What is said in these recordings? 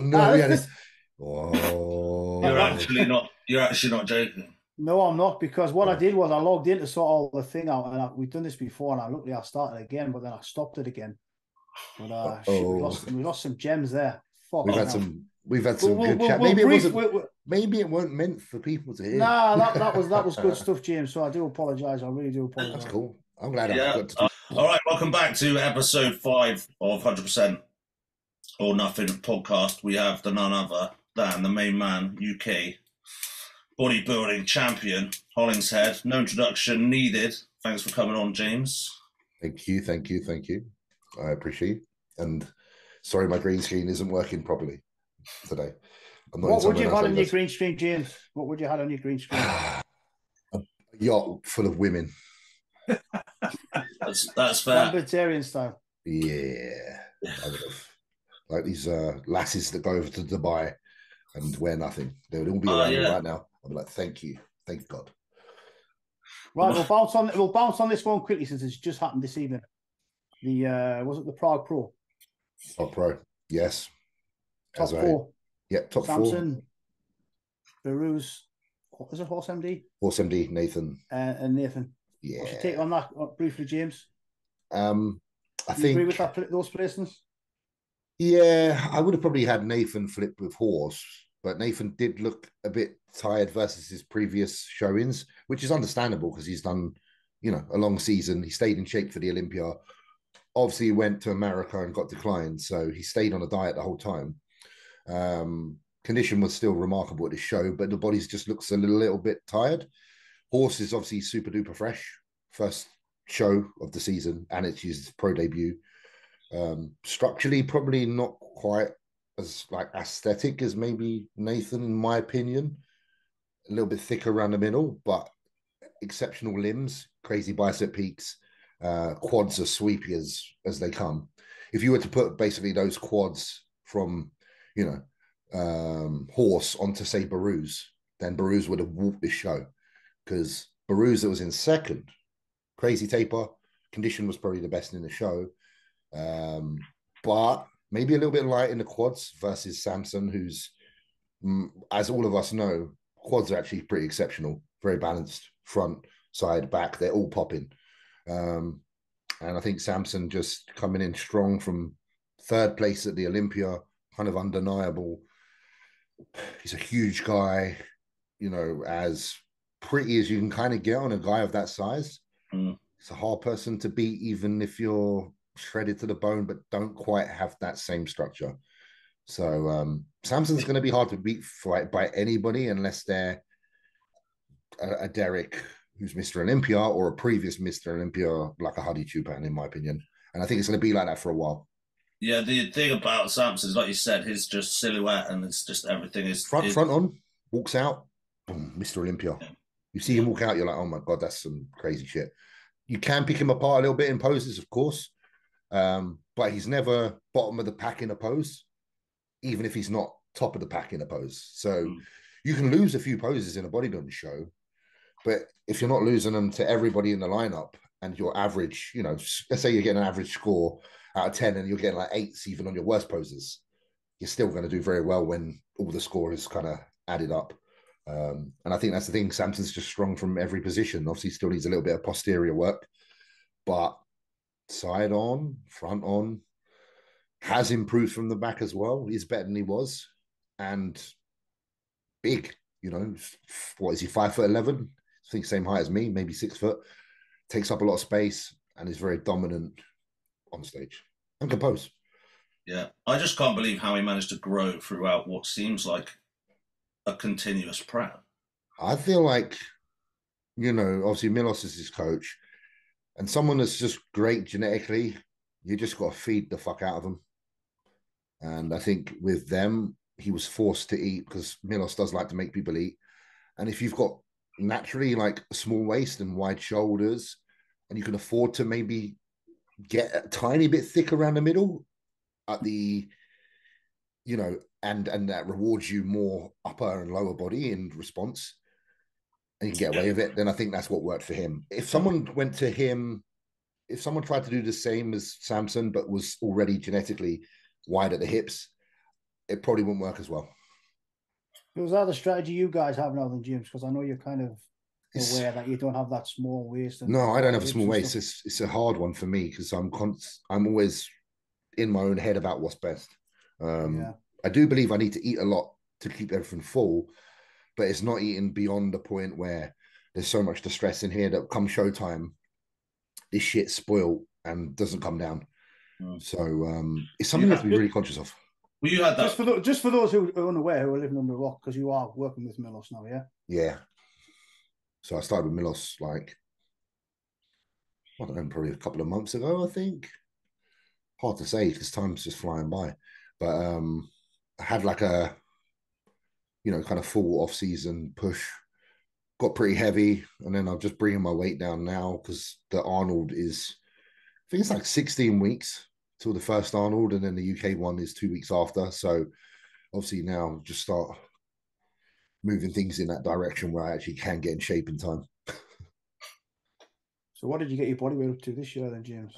no, yeah, this. Oh, You're actually not joking. no, I'm not, because what I Oh, did was I logged in to sort all the thing out, and we've done this before, and luckily I started again, but then I stopped it again. But shit, oh. we lost some gems there. We've Fucking had hell. some good chat. We'll Maybe it brief. wasn't. Maybe it weren't meant for people to hear. Nah, that was good stuff, James. So I do apologise. I really do That's apologise. cool. I'm glad I've Yeah. got to do. All right. Welcome back to episode 5 of 100% or Nothing podcast. We have the none other than the main man, UK bodybuilding champion, Hollingshead. No introduction needed. Thanks for coming on, James. Thank you. I appreciate it. And sorry, my green screen isn't working properly today. I'm not. What would you have had on your green screen, James? What would you have on your green screen? A yacht full of women. That's fair. Lambertarian style. Yeah, I would have. Like these lasses that go over to Dubai and wear nothing. They would all be around me right now. I'd be like, thank you. Thank God. Right, we'll bounce on this one quickly since it's just happened this evening. Was it the Prague Pro? Top Pro, yes. Top 4. Yeah, top Samson, 4. Beru's, is it Horse MD? Horse MD, Nathan. And Nathan. Yeah. What's your take on that briefly, James? I think you agree with those placements? Yeah, I would have probably had Nathan flip with Horse, but Nathan did look a bit tired versus his previous showings, which is understandable because he's done, a long season. He stayed in shape for the Olympia. Obviously, he went to America and got declined, so he stayed on a diet the whole time. Condition was still remarkable at his show, but the body just looks a little bit tired. Horse is obviously super duper fresh. First show of the season, and it's his pro debut. Structurally, probably not quite as aesthetic as maybe Nathan, in my opinion. A little bit thicker around the middle, but exceptional limbs, crazy bicep peaks, quads as sweepy as they come. If you were to put basically those quads from, Horse onto say Beru's, then Beru's would have walked this show, because Beru's that was in second, crazy taper, condition was probably the best in the show. But maybe a little bit light in the quads versus Samson, who's, as all of us know, quads are actually pretty exceptional, very balanced, front, side, back, they're all popping. And I think Samson just coming in strong from third place at the Olympia, kind of undeniable. He's a huge guy, as pretty as you can kind of get on a guy of that size. It's a hard person to beat, even if you're shredded to the bone, but don't quite have that same structure. So Samson's going to be hard to beat by anybody unless they're a Derek who's Mr. Olympia or a previous Mr. Olympia, like a Huddy Chupan, in my opinion. And I think it's going to be like that for a while. Yeah, the thing about Samson is, like you said, his just silhouette and it's just everything is front on, walks out, boom, Mr. Olympia. Yeah. You see him walk out, you're like, oh my God, that's some crazy shit. You can pick him apart a little bit in poses, of course, but he's never bottom of the pack in a pose, even if he's not top of the pack in a pose. So you can lose a few poses in a bodybuilding show, but if you're not losing them to everybody in the lineup and your average, let's say you're getting an average score out of 10 and you're getting like 8s even on your worst poses, you're still going to do very well when all the score is kind of added up. And I think that's the thing. Samson's just strong from every position. Obviously, still needs a little bit of posterior work, but side on, front on, has improved from the back as well. He's better than he was, and big. What is he? 5'11"? I think same height as me, maybe 6 foot. Takes up a lot of space and is very dominant on stage and composed. Yeah, I just can't believe how he managed to grow throughout what seems like a continuous prep. I feel like, obviously Milos is his coach, and someone that's just great genetically, you just got to feed the fuck out of them. And I think with them, he was forced to eat because Milos does like to make people eat. And if you've got naturally like a small waist and wide shoulders, and you can afford to maybe get a tiny bit thick around the middle at the, and that rewards you more upper and lower body in response, and you can get away with it, then I think that's what worked for him. If someone went to him, if someone tried to do the same as Samson, but was already genetically wide at the hips, it probably wouldn't work as well. Was that the strategy you guys have now then, James? Because I know you're kind of aware that you don't have that small waist. No, I don't have a small waist. It's a hard one for me because I'm always in my own head about what's best. I do believe I need to eat a lot to keep everything full, but it's not eating beyond the point where there's so much distress in here that come showtime, this shit's spoiled and doesn't come down. So it's something you have to be really conscious of. Well, you had that just for those who are unaware, who are living under a rock, because you are working with Milos now, yeah? Yeah. So I started with Milos like, I don't know, probably a couple of months ago, I think. Hard to say because time's just flying by. But I had like a, kind of full off-season push. Got pretty heavy, and then I'm just bringing my weight down now because the Arnold is, I think it's like 16 weeks till the first Arnold, and then the UK one is 2 weeks after. So obviously now just start moving things in that direction where I actually can get in shape in time. So what did you get your body weight up to this year then, James?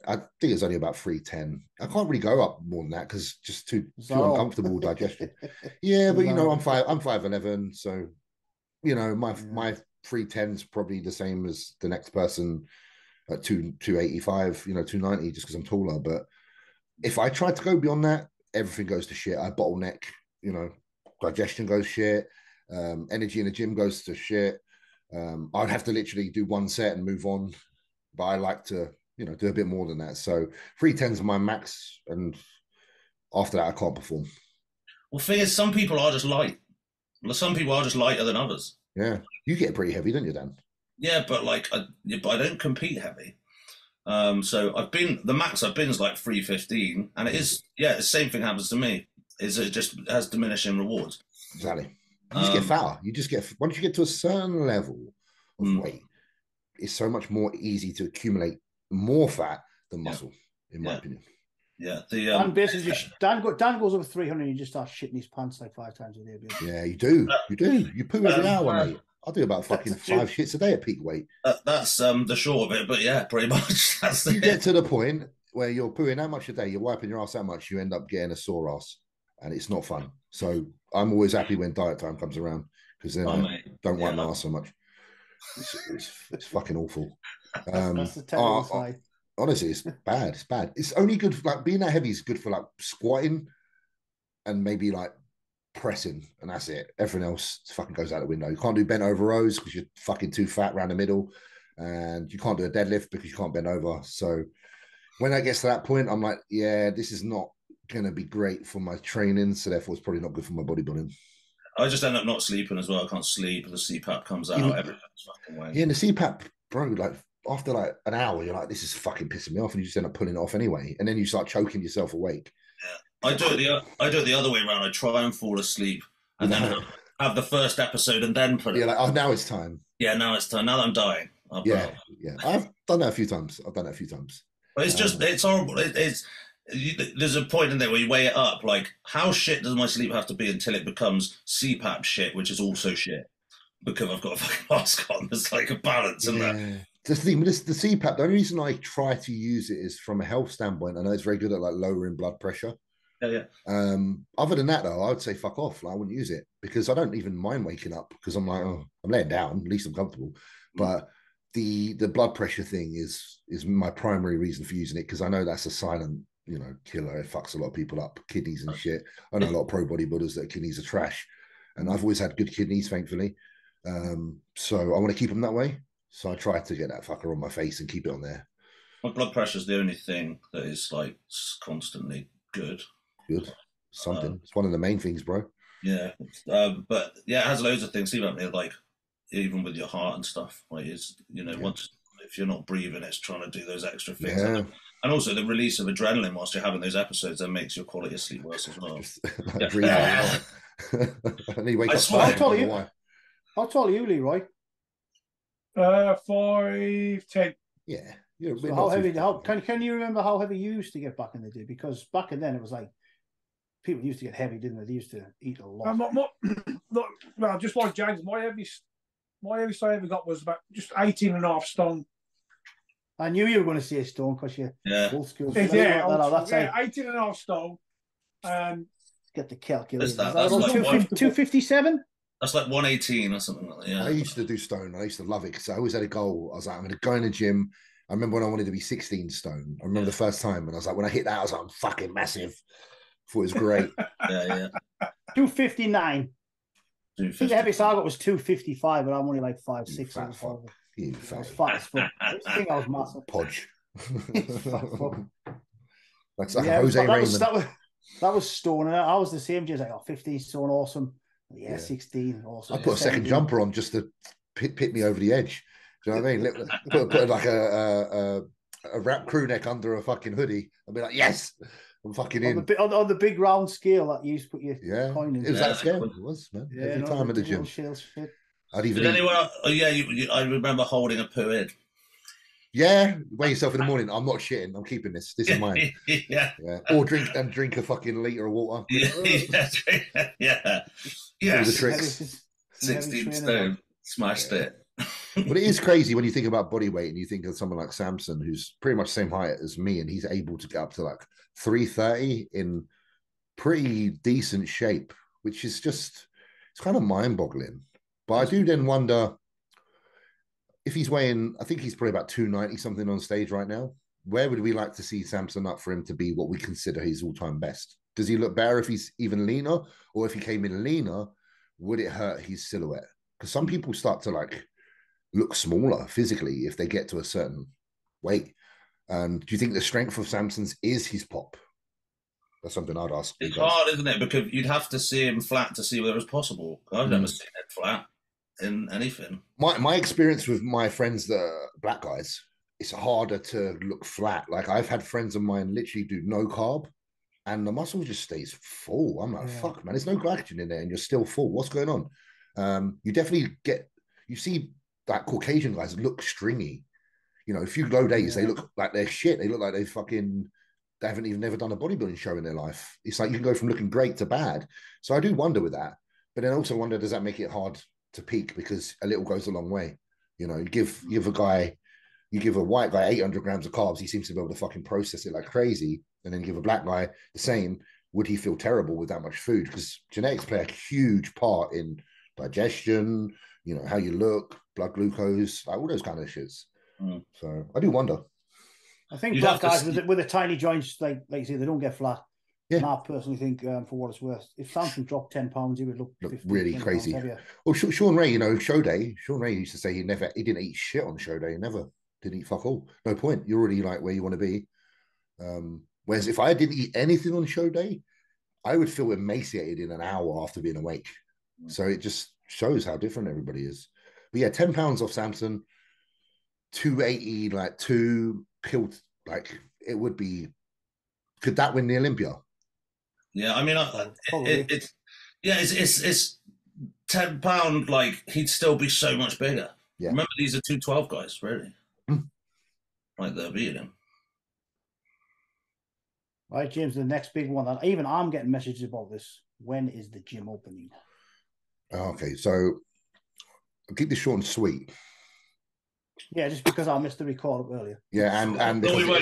I think it's only about 310. I can't really go up more than that because just too uncomfortable digestion. Yeah, but I'm 5'11", so my 310 is probably the same as the next person at 285, 290, just because I'm taller. But if I try to go beyond that, everything goes to shit. I bottleneck, digestion goes shit, energy in the gym goes to shit. I'd have to literally do one set and move on, but I like to, do a bit more than that. So 310 is my max, and after that, I can't perform. Well, thing is, some people are just light. Some people are just lighter than others. Yeah, you get pretty heavy, don't you, Dan? Yeah, but I don't compete heavy. So the max I've been is like 315, and it is, the same thing happens to me. Is it just has diminishing rewards? Exactly. You just get fatter. Once you get to a certain level of weight, it's so much more easy to accumulate more fat than muscle, in my opinion. Yeah. Dan basically Dan goes over 300 and he just starts shitting his pants like 5 times a day. Yeah, you do. You poo every hour, mate. I do about fucking 5 shits a day at peak weight. That's the short of it, but yeah, pretty much. You get to the point where you're pooing that much a day, you're wiping your ass that much, you end up getting a sore ass, and it's not fun. So I'm always happy when diet time comes around because then I don't wipe my ass so much. It's fucking awful. That's the terrible side. Honestly, it's bad. It's bad. It's only good, like being that heavy is good for like squatting and maybe like pressing, and that's it. Everything else fucking goes out the window. You can't do bent over rows because you're fucking too fat around the middle, and you can't do a deadlift because you can't bend over. So when that gets to that point, I'm like, yeah, this is not going to be great for my training, so therefore it's probably not good for my bodybuilding. I just end up not sleeping as well. I can't sleep. The CPAP comes out. Everything's fucking way. Yeah, and the CPAP, bro, like after like an hour, you're like, this is fucking pissing me off, and you just end up pulling it off anyway, and then you start choking yourself awake. Yeah, I do it the other way around. I try and fall asleep, and then have the first episode, and then put it. Yeah, like, oh, now it's time. Yeah, now it's time. Now that I'm dying. Yeah. I've done that a few times. But it's horrible. There's a point in there where you weigh it up, like how shit does my sleep have to be until it becomes CPAP shit, which is also shit because I've got a fucking mask on. There's like a balance in there. The thing, the CPAP, the only reason I try to use it is from a health standpoint. I know it's very good at like lowering blood pressure. Yeah. Other than that, though, I would say fuck off. Like, I wouldn't use it because I don't even mind waking up because I'm like, oh, I'm laying down. At least I'm comfortable. But the blood pressure thing is my primary reason for using it because I know that's a silent, killer. It fucks a lot of people up, kidneys and shit. I know a lot of pro bodybuilders that kidneys are trash, and I've always had good kidneys, thankfully. So I want to keep them that way. So I try to get that fucker on my face and keep it on there. My blood pressure is the only thing that is like constantly good. Good. Something. It's one of the main things, bro. Yeah. But yeah, it has loads of things. Even like even with your heart and stuff. Like once if you're not breathing, it's trying to do those extra things. Yeah. And also the release of adrenaline whilst you're having those episodes that makes your quality of sleep worse as well. Just, like, and you wake up. How tall are you, Leroy? 5'10". Yeah. So how heavy? Can you remember how heavy you used to get back in the day? Because back then it was like people used to get heavy, didn't they? They used to eat a lot. Well, just like James, my heaviest I ever got was about just 18.5 stone. I knew you were going to say a stone because you're old school. 18.5 stone. get the calculator. Is that- That's that's about like 257? That's like 118 or something like that. Yeah. I used to do stone. I used to love it because I always had a goal. I was like, I'm going to go in the gym. I remember when I wanted to be 16 stone. I remember the first time, and I was like, when I hit that, I was like, I'm fucking massive. Thought it was great. Yeah. 259. I think the heaviest I got was 255, but I'm only like 5'6". You fat fuck. You I fat was fat as fuck. I think I was massive. podge. Fat fuck. That's like Yeah, Jose Raymond. that was stone. And I was the same. Just like, 15 stone, awesome. Yeah, Yeah. 16, awesome. I put a second 17. jumper on just to pit me over the edge. Do you know what I mean? Put like a wrap crew neck under a fucking hoodie. I'd be like, yes, I'm fucking in. On the big round scale that you used to put your coin in. It was that scale. It was, man. Yeah, Every time at the gym. I'd even Did anyone? Oh yeah, I remember holding a PED. Yeah, weigh yourself in the morning. I'm not shitting. I'm keeping this. This is mine. Yeah. Or drink a fucking liter of water. Yeah. All the tricks. 16 stone. Smashed it. But it is crazy when you think about body weight and you think of someone like Samson, who's pretty much the same height as me, and he's able to get up to like 330 in pretty decent shape, which is just, it's kind of mind-boggling. But I do then wonder if he's weighing, I think he's probably about 290 something on stage right now. Where would we like to see Samson up for him to be what we consider his all-time best? Does he look better if he's even leaner, or if he came in leaner, would it hurt his silhouette? Because some people start to like look smaller physically if they get to a certain weight. And do you think the strength of Samson's is his pop? That's something I'd ask. It's hard, isn't it? Because you'd have to see him flat to see whether it's possible. I've never seen it flat in anything. My experience with my friends, the black guys, it's harder to look flat. Like I've had friends of mine literally do no carb and the muscle just stays full. I'm like, fuck, man, there's no glycogen in there and you're still full. What's going on? You definitely you see like Caucasian guys look stringy. You know, a few low days, they look like they're shit. They look like they haven't even never done a bodybuilding show in their life. It's like you can go from looking great to bad. So I do wonder with that. But then also wonder, does that make it hard to peak? Because a little goes a long way. You know, you give a white guy 800 grams of carbs, he seems to be able to fucking process it like crazy. And then give a black guy the same, would he feel terrible with that much food? Because genetics play a huge part in digestion, you know, how you look, blood glucose, like all those kind of shits. So I do wonder. I think black guys with the tiny joints, like you say, they don't get flat. Yeah. And I personally think, for what it's worth, if Samson dropped 10 pounds, he would look 15, really crazy. Well, Sean Ray, you know, show day. Sean Ray used to say he didn't eat shit on show day. He never didn't eat fuck all. No point. You're already like where you want to be. Whereas if I didn't eat anything on show day, I would feel emaciated in an hour after being awake. So it just shows how different everybody is. But yeah, 10 pounds off Samson, 280, like 2 killed, like it would be. Could that win the Olympia? Yeah, I mean, it's £10. Like he'd still be so much bigger. Yeah. Remember, these are 212 guys, really. Like they're beating him. Right, James, the next big one. Even I'm getting messages about this. When is the gym opening? Okay, so I'll keep this short and sweet. Yeah, just because I missed the record up earlier. Yeah, and I thought we were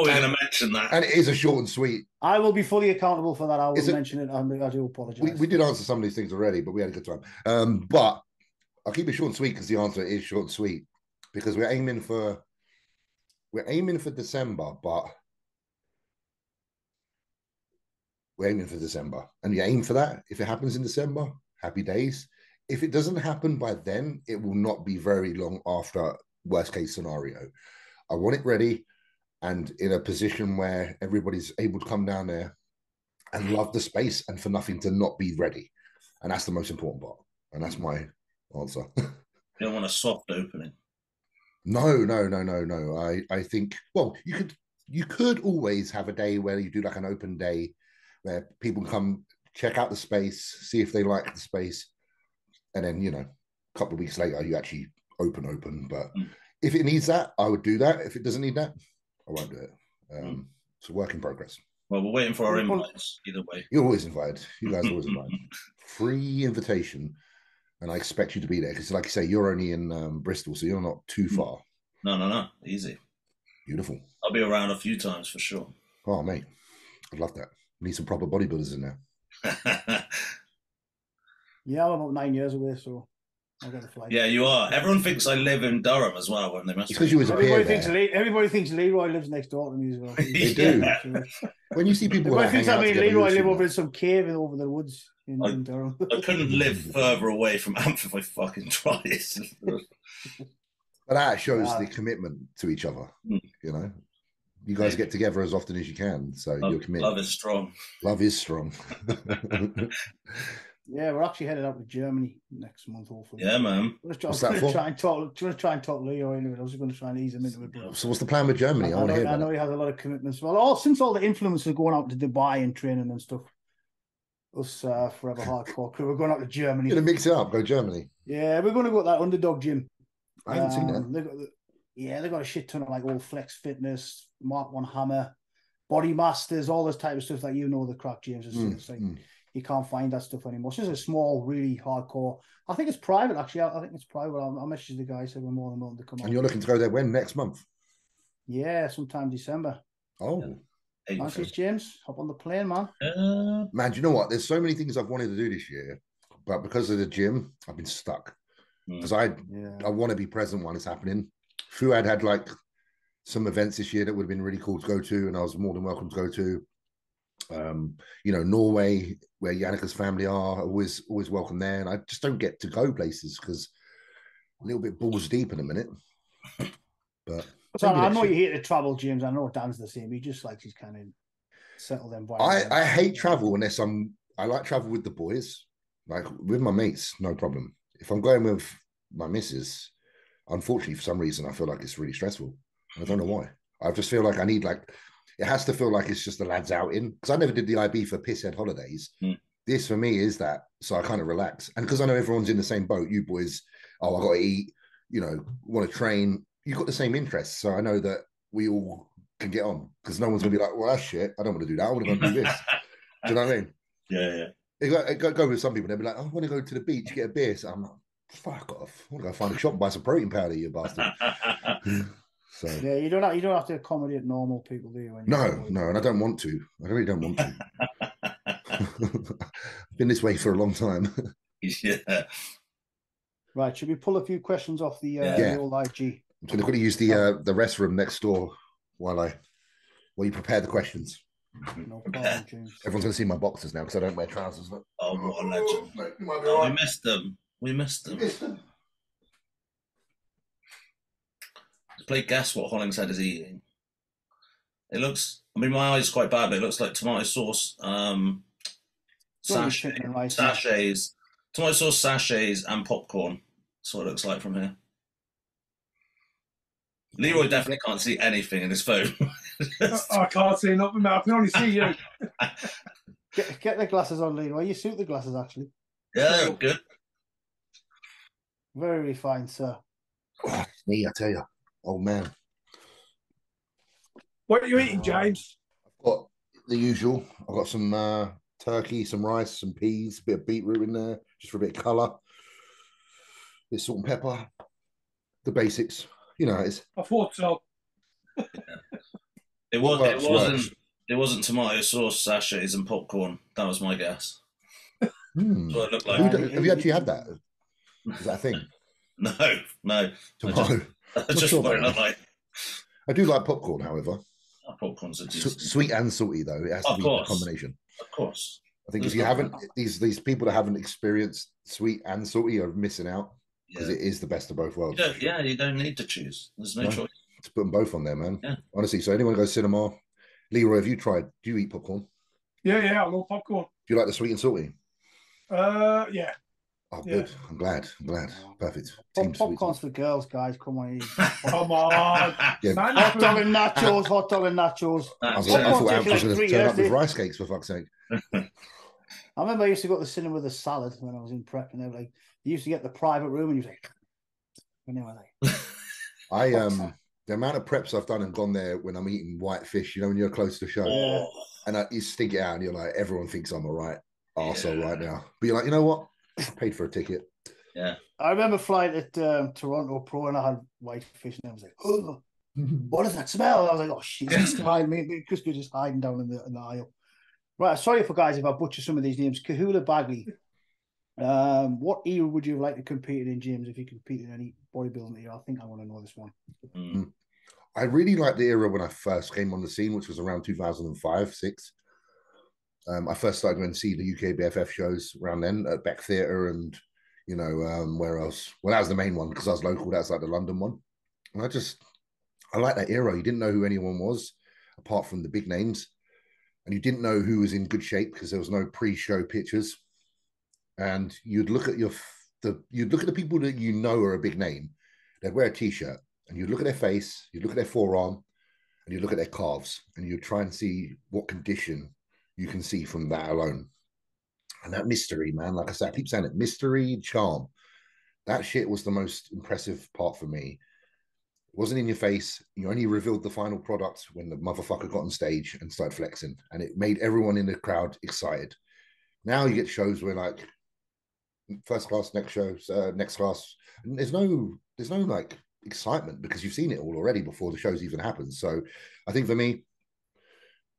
going to mention that. And it is a short and sweet. I will be fully accountable for that. I will mention it. I do apologize. We did answer some of these things already, but we had a good time. But I'll keep it short and sweet because the answer is short and sweet. Because we're aiming for December, but we're aiming for December. And you aim for that. If it happens in December, happy days. If it doesn't happen by then, it will not be very long after worst case scenario. I want it ready and in a position where everybody's able to come down there and love the space and for nothing to not be ready. And that's the most important part. And that's my answer. You don't want a soft opening. No. I think, well, you could always have a day where you do like an open day where people come check out the space, see if they like the space. And then, you know, a couple of weeks later, you actually open. But if it needs that, I would do that. If it doesn't need that, I won't do it. It's a work in progress. Well, we're waiting for our invites either way. You're always invited. You guys are always invited. Free invitation. And I expect you to be there. Because like you say, you're only in Bristol, so you're not too far. No. Easy. Beautiful. I'll be around a few times for sure. Oh, mate. I'd love that. We need some proper bodybuilders in there. Yeah, I'm about 9 years away, so I'll get the flight. Yeah, you are. Everyone thinks I live in Durham as well when they must. Because you was a peer there. Everybody thinks Leroy lives next door to me as well. They do. When you see people everybody thinks Leroy live over in some cave over the woods in Durham. I couldn't live further away from Anth if I fucking tried. But that shows the commitment to each other. You know, you guys get together as often as you can, so you're committed. Love is strong. Love is strong. Yeah, we're actually headed out to Germany next month, hopefully. Yeah, man. What's that for? Try and talk Leo into it. I was going to try and ease him into it. But so what's the plan with Germany? I know he has a lot of commitments. Well, since all the influencers are going out to Dubai and training and stuff, us Forever Hardcore crew, we're going out to Germany. You're going to mix it up, go Germany. Yeah, we're going to go to that Underdog gym. I haven't seen that. They've got a shit ton of like all Flex Fitness, Mark 1 Hammer, Body Masters, all this type of stuff that the crack, James. It's like, you can't find that stuff anymore. It's just a small, really hardcore. I think it's private, actually. I think it's private. I messaged the guy, said we're more than willing to come on. And you're looking to go there when? Next month? Yeah, sometime December. Oh. Thanks, James. Hop on the plane, man. Man, do you know what? There's so many things I've wanted to do this year, but because of the gym, I've been stuck. Because I want to be present when it's happening. Fuad had like some events this year that would have been really cool to go to, and I was more than welcome to go to. Norway, where Jannika's family are, always welcome there, and I just don't get to go places because a little bit balls deep in a minute. But so I know you hate to travel, James. I know Dan's the same. He just likes his kind of settled environment. I hate travel unless I like travel with the boys, like with my mates, no problem. If I'm going with my missus, unfortunately for some reason I feel like it's really stressful. I don't know why. I just feel like I need it has to feel like it's just the lads outing, because I never did the IB for pisshead holidays. This for me is that, so I kind of relax. And because I know everyone's in the same boat, you boys, I got to eat, want to train. You've got the same interests, so I know that we all can get on, because no one's going to be like, well, that's shit. I don't want to do that. I want to go and do this. Do you know what I mean? Yeah. Go with some people, they'll be like, I want to go to the beach, get a beer. So I'm like, fuck off. I want to go find a shop and buy some protein powder, you bastard. So yeah, you don't have to accommodate normal people, do you? No, and I don't want to. I really don't want to. I've been this way for a long time. Yeah. Right, should we pull a few questions off the old IG? I'm going to use the rest room next door while you prepare the questions. No problem, James. Everyone's going to see my boxers now because I don't wear trousers. Oh, what a legend. We missed them. We missed them. Play guess what Hollingshead is eating. It looks, my eyes quite bad, but it looks like tomato sauce sachets, tomato sauce sachets and popcorn. That's what it looks like from here. Leroy definitely can't see anything in his phone. I can't see nothing, man. I can only see you. Get the glasses on, Leroy. You suit the glasses, actually. Yeah, they look good. Very refined, sir. Oh, me, I tell you. Oh, man. What are you eating, James? I've got the usual. I've got some turkey, some rice, some peas, a bit of beetroot in there, just for a bit of colour. A bit of salt and pepper. The basics. You know, it's. I thought so. It wasn't tomato sauce sachets and popcorn. That was my guess. That's what it looked like. Have you actually had that? Is that a thing? No. Tomato. Just what it looked like. I do like popcorn, however. Popcorn's a decent. Sweet and salty, though. It has to be a combination. Of course. I think if you haven't, these people that haven't experienced sweet and salty are missing out, because it is the best of both worlds. You don't need to choose. There's no choice. Just put them both on there, man. Yeah. Honestly, so anyone goes cinema, Leroy, have you tried? Do you eat popcorn? Yeah, I love popcorn. Do you like the sweet and salty? Yeah. Oh, good. I'm glad. Perfect. Popcorn's for girls, guys. Come on. Come on. Yeah. Hot dog and nachos. I thought Ant was going to turn up with rice cakes, for fuck's sake. I remember I used to go to the cinema with a salad when I was in prep, and they were like, you used to get the private room, and you was like, the amount of preps I've done and gone there when I'm eating white fish, when you're close to the show, and you stink it out, and you're like, everyone thinks I'm a right arsehole right now. But you're like, you know what? I paid for a ticket. Yeah. I remember flying at Toronto Pro, and I had white fish, and I was like, oh, what does that smell? And I was like, oh shit, it's behind me. Chris was just hiding down in the aisle. Right, sorry for guys if I butcher some of these names. Kahula Bagley. What era would you like to compete in, James? If you competed in any bodybuilding era, I think I want to know this one. I really liked the era when I first came on the scene, which was around 2005, 6. I first started going to see the UKBFF shows around then at Beck Theatre and, you know, where else? Well, that was the main one because I was local. That's like the London one. And I like that era. You didn't know who anyone was apart from the big names. And you didn't know who was in good shape because there was no pre-show pictures. And you'd look at the people that you know are a big name. They'd wear a t-shirt and you'd look at their face, you'd look at their forearm, and you'd look at their calves, and you'd try and see what condition you can see from that alone. And that mystery, man, like I said, I keep saying it, mystery, charm. That shit was the most impressive part for me. It wasn't in your face. You only revealed the final product when the motherfucker got on stage and started flexing, and it made everyone in the crowd excited. Now you get shows where like first class, next shows, next class. And there's no like excitement because you've seen it all already before the shows even happen. So I think for me,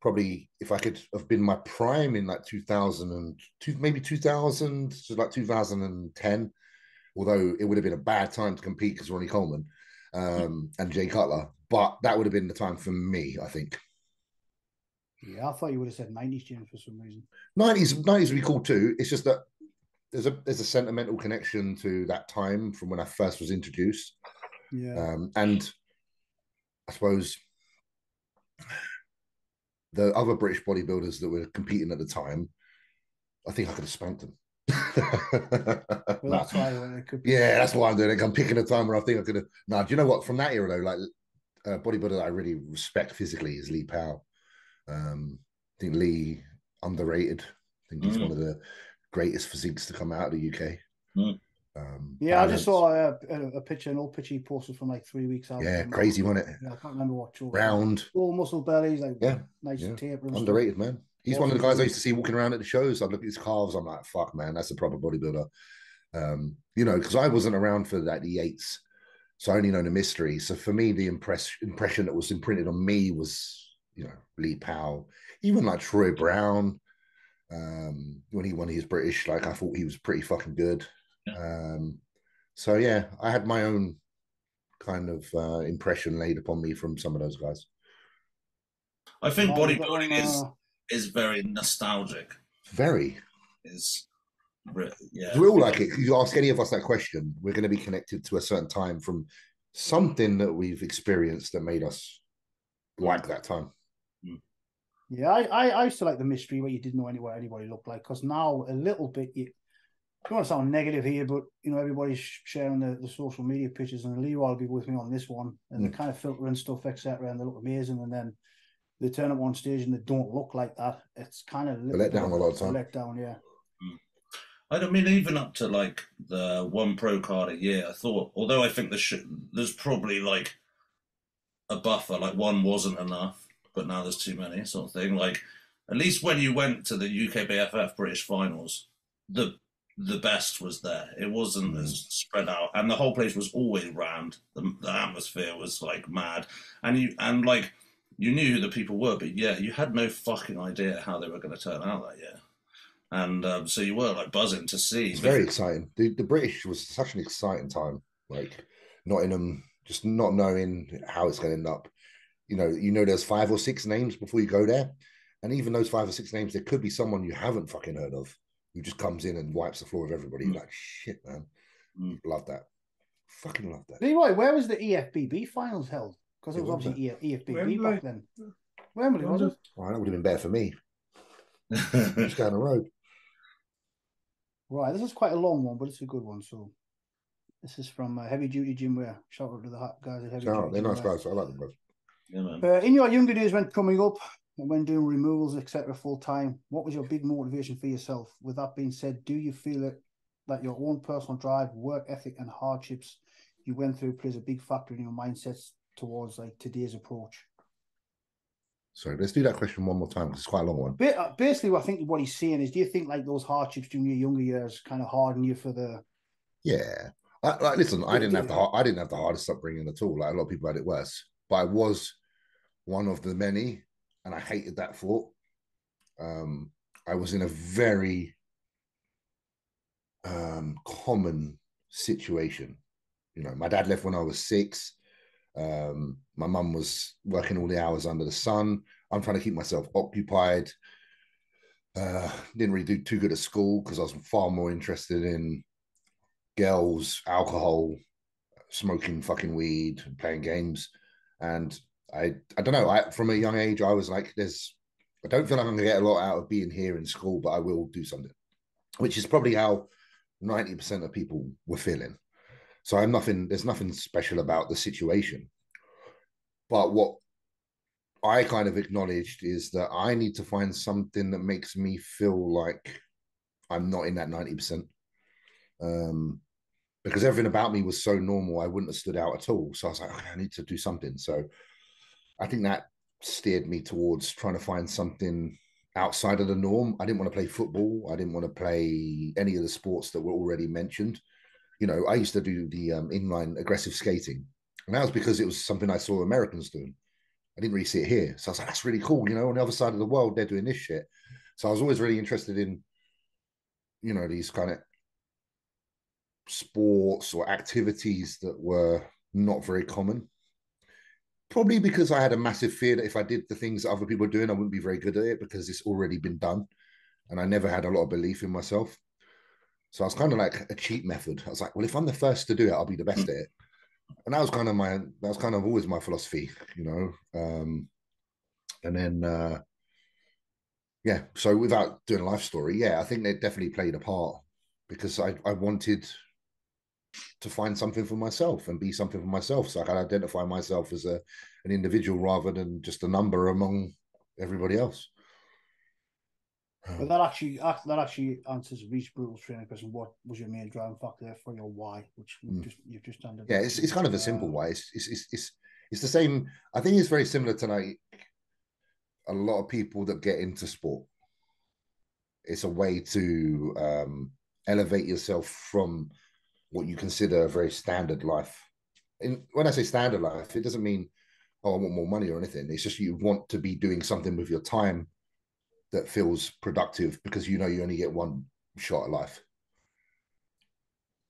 probably if I could have been my prime in like 2002, maybe 2000 to like 2010, although it would have been a bad time to compete because Ronnie Coleman and Jay Cutler, but that would have been the time for me, I think. Yeah, I thought you would have said 90s, James, for some reason. 90s would be cool too. It's just that there's a sentimental connection to that time from when I first was introduced. Yeah. And I suppose the other British bodybuilders that were competing at the time, I think I could have spanked them. Well, that's why it could be. Yeah, that's why I'm doing it. I'm picking a time where I think I could have. No, do you know what? From that era though, like bodybuilder that I really respect physically is Lee Powell. I think Lee underrated. I think he's one of the greatest physiques to come out of the UK. Yeah, I just saw a picture, an old picture he posted from like 3 weeks out. Yeah, crazy, wasn't it? Yeah, I can't remember what show. Round. All muscle bellies, like nice yeah. taper. Underrated, man. He's one of the guys I used to see walking around at the shows. I'd look at his calves. I'm like, fuck, man, that's a proper bodybuilder. You know, because I wasn't around for that E8s, so I only know the mystery. So for me, the impression that was imprinted on me was, you know, Lee Powell, even like Troy Brown. When he won his British, like I thought he was pretty fucking good. So yeah, I had my own kind of impression laid upon me from some of those guys. I think bodybuilding is very nostalgic. Very. Yeah. We all like it. If you ask any of us that question, we're going to be connected to a certain time from something that we've experienced that made us like that time. Yeah, I used to like the mystery where you didn't know what anybody looked like, because now a little bit, I don't want to sound negative here, but you know, everybody's sharing the social media pictures, and Leroy will be with me on this one, and they're kind of filtering stuff, etc., and they look amazing, and then they turn up on stage and they don't look like that. It's kind of let down a lot of time. Let down, yeah. I don't mean, even up to like the one pro card a year, I thought, although I think there's probably like a buffer, like one wasn't enough, but now there's too many, sort of thing. Like, at least when you went to the UKBFF British finals, the best was there. It wasn't as spread out, and the whole place was always rammed. The atmosphere was like mad, and you knew who the people were, but yeah, you had no fucking idea how they were going to turn out that year. And so you were like buzzing to see. It's very exciting. The British was such an exciting time. Like Nottingham, just not knowing how it's going to end up. You know, there's 5 or 6 names before you go there, and even those 5 or 6 names, there could be someone you haven't fucking heard of who just comes in and wipes the floor with everybody. You're like, shit, man. Love that. Fucking love that. Anyway, where was the IFBB finals held? Because it was obviously IFBB back then. Wembley, was it? Well, that would have been better for me. Just down the road. Right, this is quite a long one, but it's a good one. So this is from Heavy Duty Gym Wear. Shout out to the guys at Heavy Duty. They're nice guys. I like them guys. Yeah, in your younger days, when coming up and when doing removals, etc., full time, what was your big motivation for yourself? With that being said, do you feel it that your own personal drive, work ethic, and hardships you went through plays a big factor in your mindsets towards like today's approach? Sorry, let's do that question one more time because it's quite a long one. Basically, I think what he's saying is, do you think like those hardships during your younger years kind of harden you for the? Yeah, listen, I didn't have the hardest upbringing at all. Like a lot of people had it worse, but I was one of the many, and I hated that thought. I was in a very common situation. You know, my dad left when I was 6. My mum was working all the hours under the sun. I'm trying to keep myself occupied. Didn't really do too good at school because I was far more interested in girls, alcohol, smoking fucking weed, and playing games. And I don't know. From a young age, I was like, I don't feel like I'm going to get a lot out of being here in school, but I will do something, which is probably how 90% of people were feeling. So there's nothing special about the situation. But what I kind of acknowledged is that I need to find something that makes me feel like I'm not in that 90%. Because everything about me was so normal, I wouldn't have stood out at all. So I was like, okay, I need to do something. So I think that steered me towards trying to find something outside of the norm. I didn't want to play football. I didn't want to play any of the sports that were already mentioned. You know, I used to do the inline aggressive skating. And that was because it was something I saw Americans doing. I didn't really see it here. So I was like, that's really cool. You know, on the other side of the world, they're doing this shit. So I was always really interested in, you know, these kind of sports or activities that were not very common. Probably because I had a massive fear that if I did the things that other people were doing, I wouldn't be very good at it because it's already been done. And I never had a lot of belief in myself. So I was kind of like a cheat method. I was like, well, if I'm the first to do it, I'll be the best at it. And that was kind of always my philosophy, you know. And then, yeah, so without doing a life story, yeah, I think they definitely played a part because I wanted to find something for myself and be something for myself. So I can identify myself as an individual rather than just a number among everybody else. But that actually answers Reece Brutal's training question. What was your main driving factor for your why? Which you've just done. Yeah, it's kind of a simple why. It's the same. I think it's very similar to like a lot of people that get into sport. It's a way to elevate yourself from what you consider a very standard life. And when I say standard life, it doesn't mean, oh, I want more money or anything. It's just you want to be doing something with your time that feels productive because you know you only get one shot at life.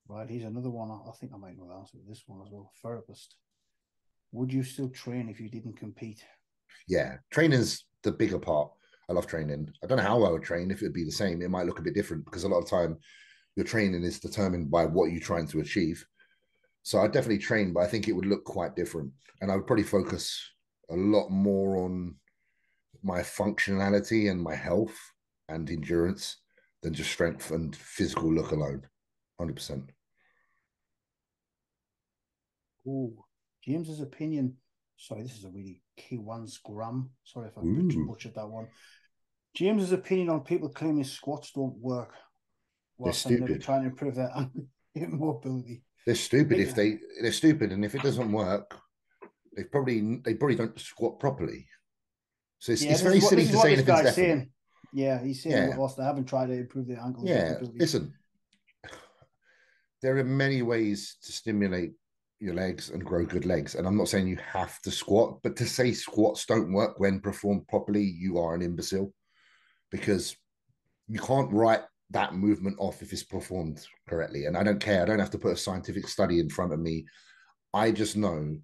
Right, here's another one. I think I might know the answer to this one as well. Therapist. Would you still train if you didn't compete? Yeah, training's the bigger part. I love training. I don't know how I would train if it'd be the same. It might look a bit different because a lot of time your training is determined by what you're trying to achieve. So I definitely train, but I think it would look quite different. And I would probably focus a lot more on my functionality and my health and endurance than just strength and physical look alone. 100%. Oh, James's opinion. Sorry, this is a really key one. Scrum. Sorry if I butchered that one. James's opinion on people claiming squats don't work. They're stupid. Trying to improve their mobility. They're stupid if they're stupid, and if it doesn't work, they probably don't squat properly. So it's very silly to say anything's definite. Saying. Yeah, he's saying whilst they haven't tried to improve their ankle. Yeah, listen, there are many ways to stimulate your legs and grow good legs. And I'm not saying you have to squat, but to say squats don't work when performed properly, you are an imbecile because you can't write that movement off if it's performed correctly. And I don't care. I don't have to put a scientific study in front of me. I just know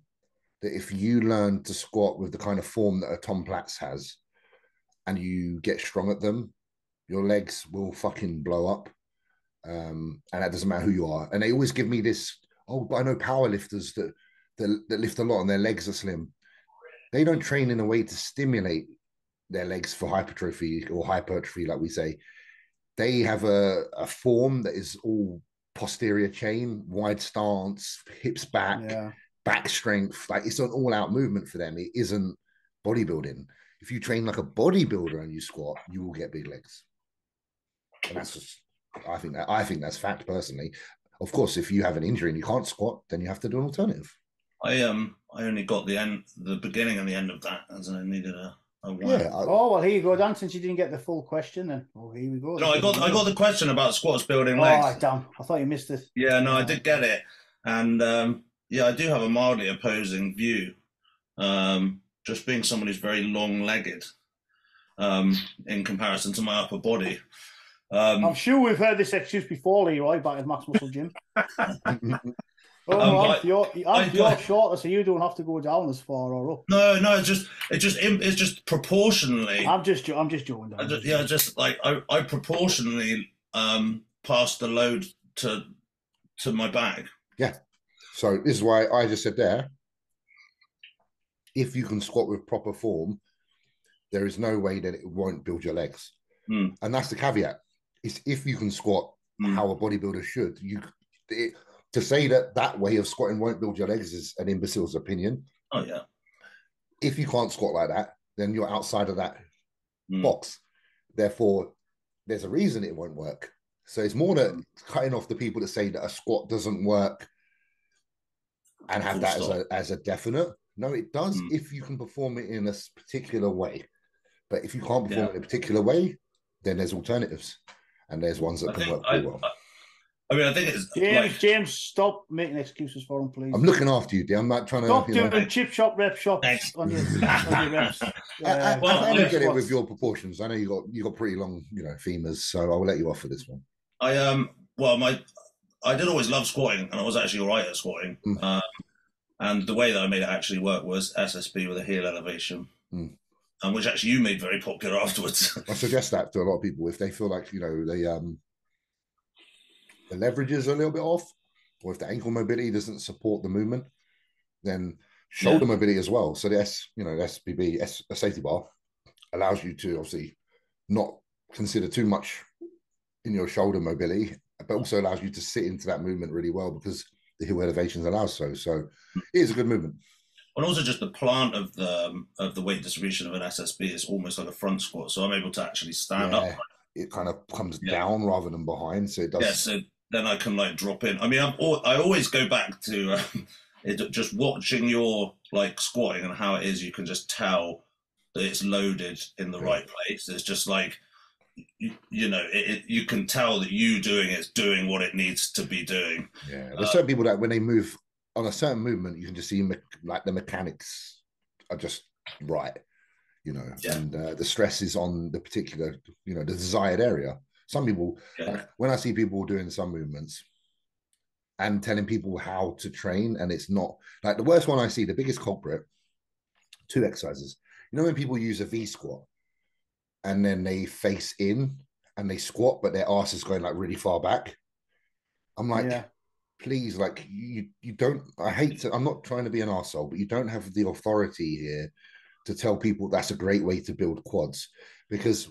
that if you learn to squat with the kind of form that a Tom Platz has and you get strong at them, your legs will fucking blow up. And that doesn't matter who you are. And they always give me this, but I know power lifters that lift a lot and their legs are slim. They don't train in a way to stimulate their legs for hypertrophy or hypertrophy, like we say. They have a form that is all posterior chain, wide stance, hips back, back strength. Like it's an all-out movement for them. It isn't bodybuilding. If you train like a bodybuilder and you squat, you will get big legs. And that's just, I think that's fact personally. Of course, if you have an injury and you can't squat, then you have to do an alternative. I only got the beginning and the end of that, as I needed a one. Yeah. Well, here you go, Dan. Since you didn't get the full question, then here we go. No, I got the question about squats building legs. Oh, damn! I thought you missed it. Yeah, no, I did get it, and I do have a mildly opposing view. Just being someone who's very long-legged, in comparison to my upper body. I'm sure we've heard this excuse before, Leroy, back at Max Muscle Gym. You're shorter, so you don't have to go down as far or up. No, it's just proportionally. I'm just joking. I proportionally pass the load to my back. Yeah. So this is why I just said there, if you can squat with proper form, there is no way that it won't build your legs. And that's the caveat. Is if you can squat how a bodybuilder should, to say that way of squatting won't build your legs is an imbecile's opinion. Oh, yeah. If you can't squat like that, then you're outside of that box. Therefore, there's a reason it won't work. So it's more that cutting off the people that say that a squat doesn't work and have that as a definite. No, it does if you can perform it in a particular way. But if you can't perform it in a particular way, then there's alternatives. And there's ones that can work pretty well. I mean, I think it's James, stop making excuses for him, please. I'm looking after you, dear. I'm not trying to stop doing chip shop, rep shops on your reps. I don't get it with your proportions. I know you got pretty long, femurs, so I will let you off for this one. I did always love squatting, and I was actually all right at squatting. And the way that I made it actually work was SSB with a heel elevation, and which actually you made very popular afterwards. I suggest that to a lot of people if they feel like the leverage is a little bit off, or if the ankle mobility doesn't support the movement, then shoulder mobility as well. So the SBB, a safety bar, allows you to obviously not consider too much in your shoulder mobility, but also allows you to sit into that movement really well because the heel elevations allow so. So it is a good movement. And also just the plant of the weight distribution of an SSB is almost like a front squat. So I'm able to actually stand up. It kind of comes down rather than behind. So it does. Yeah, so then I can drop in. I mean, I always go back to just watching your squatting and how it is. You can just tell that it's loaded in the right place. It's just you can tell that you doing it's doing what it needs to be doing. Yeah, there's certain people that when they move on a certain movement, you can just see the mechanics are just right, and the stress is on the particular, the desired area. Some people, when I see people doing some movements and telling people how to train, and it's not the worst one I see, the biggest culprit, 2 exercises. When people use a V squat and then they face in and they squat, but their ass is going really far back. I'm please, you don't, I'm not trying to be an arsehole, but you don't have the authority here to tell people that's a great way to build quads, because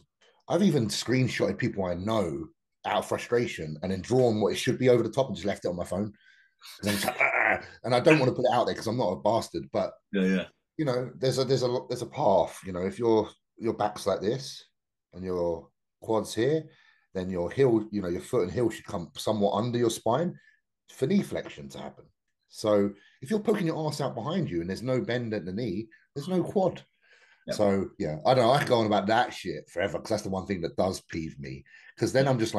I've even screenshotted people I know out of frustration and then drawn what it should be over the top and just left it on my phone. And I don't want to put it out there because I'm not a bastard, but there's a path. If your back's like this and your quads here, then your heel, your foot and heel should come somewhat under your spine for knee flexion to happen. So if you're poking your ass out behind you and there's no bend at the knee, there's no quad. Yep. So I don't know, I can go on about that shit forever because that's the one thing that does peeve me, because then I'm just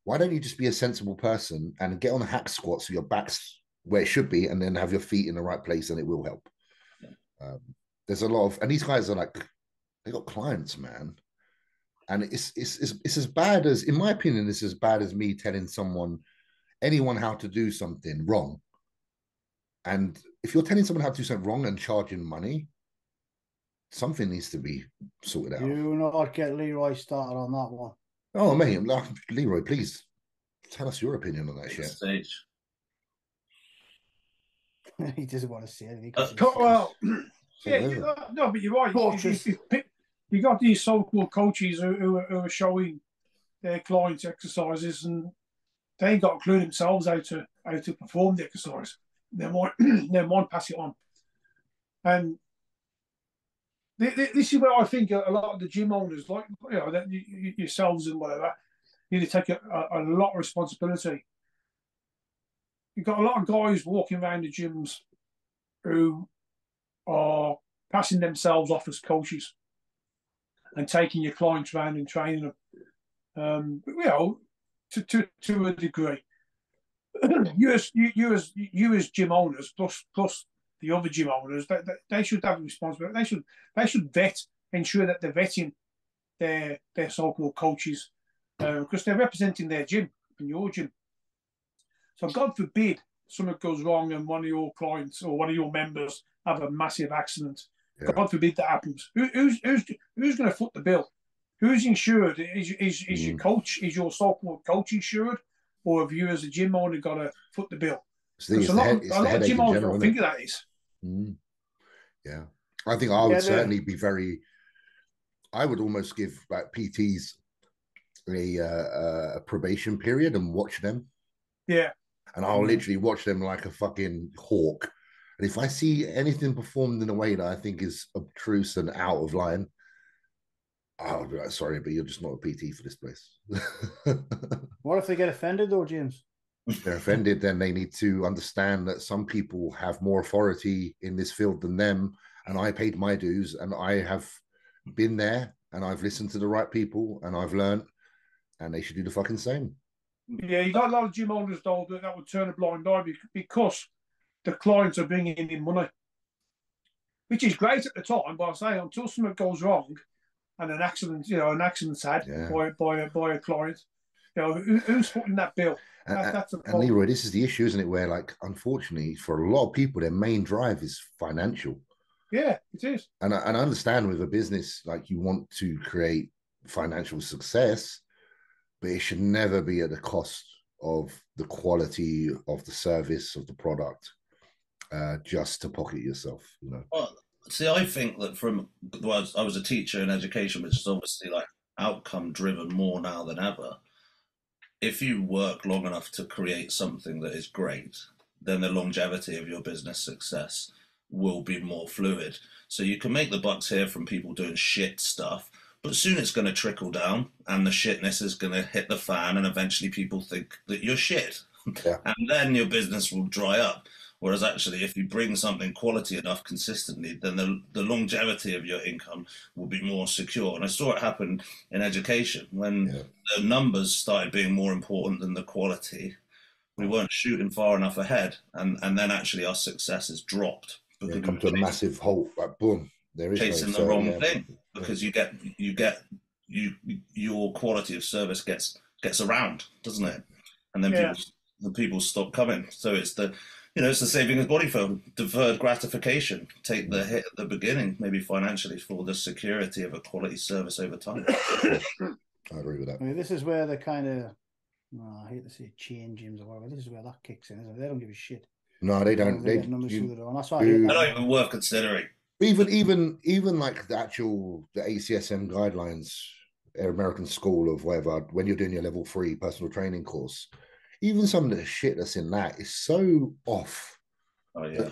why don't you just be a sensible person and get on a hack squat so your back's where it should be and then have your feet in the right place and it will help. There's a lot of, and these guys are they got clients, man, and it's as bad as, in my opinion, it's as bad as me telling anyone how to do something wrong. And if you're telling someone how to do something wrong and charging money, something needs to be sorted out. You not get Leroy started on that one. Oh, mate, Leroy, please tell us your opinion on that shit. Stage. He doesn't want to see anything. No, but you're right. You got these so-called coaches who are showing their clients exercises, and they ain't got a clue themselves how to perform the exercise. They might pass it on, and this is where I think a lot of the gym owners, yourselves and whatever, need to take a lot of responsibility. You've got a lot of guys walking around the gyms who are passing themselves off as coaches and taking your clients around and training them, to a degree. You as gym owners, plus the other gym owners, they should have a responsibility. They should ensure that they're vetting their so-called coaches, because they're representing their gym and your gym. So God forbid something goes wrong and one of your clients or one of your members have a massive accident. Yeah. God forbid that happens. Who's going to foot the bill? Who's insured? Is your coach, is your so-called coach insured, or have you as a gym owner got to foot the bill? It's a lot of gym owners don't think of that is. Yeah, I think I would certainly be very. I would almost give like PTs a probation period and watch them. Yeah, and I'll literally watch them like a fucking hawk. And if I see anything performed in a way that I think is obtruse and out of line, I'll be like, sorry, but you're just not a PT for this place. What if they get offended though, James? If they're offended, then they need to understand that some people have more authority in this field than them. And I paid my dues and I have been there and I've listened to the right people and I've learned, and they should do the fucking same. Yeah, you got a lot of gym owners though that would turn a blind eye because the clients are bringing in money, which is great at the time. But I say until something goes wrong and an accident's had by a client, who's footing that bill? That's a and Leroy, this is the issue, isn't it? Where, like, unfortunately, for a lot of people, their main drive is financial. Yeah, it is. And I understand with a business, like, you want to create financial success, but it should never be at the cost of the quality of the service of the product, just to pocket yourself. Well, see, I think that I was a teacher in education, which is obviously like outcome driven more now than ever. If you work long enough to create something that is great, then the longevity of your business success will be more fluid. So you can make the bucks here from people doing shit stuff, but soon it's going to trickle down and the shitness is going to hit the fan, and eventually people think that you're shit. Yeah. And then your business will dry up. Whereas actually, if you bring something quality enough consistently, then the longevity of your income will be more secure. And I saw it happen in education when the numbers started being more important than the quality. We weren't shooting far enough ahead, and then actually our success has dropped. Because come to a massive halt, like boom, there is chasing the wrong thing, because your quality of service gets around, doesn't it? And then people stop coming. So it's it's the saving as bodybuilding, deferred gratification. Take the hit at the beginning, maybe financially, for the security of a quality service over time. I agree with that. I mean, this is where the kind of, I hate to say chain gyms or whatever, this is where that kicks in, isn't it? They don't give a shit. No, they don't. That's why they're not even worth considering. Even like the ACSM guidelines, American School of whatever, when you're doing your level 3 personal training course, even some of the shit that's in that is so off. Oh yeah.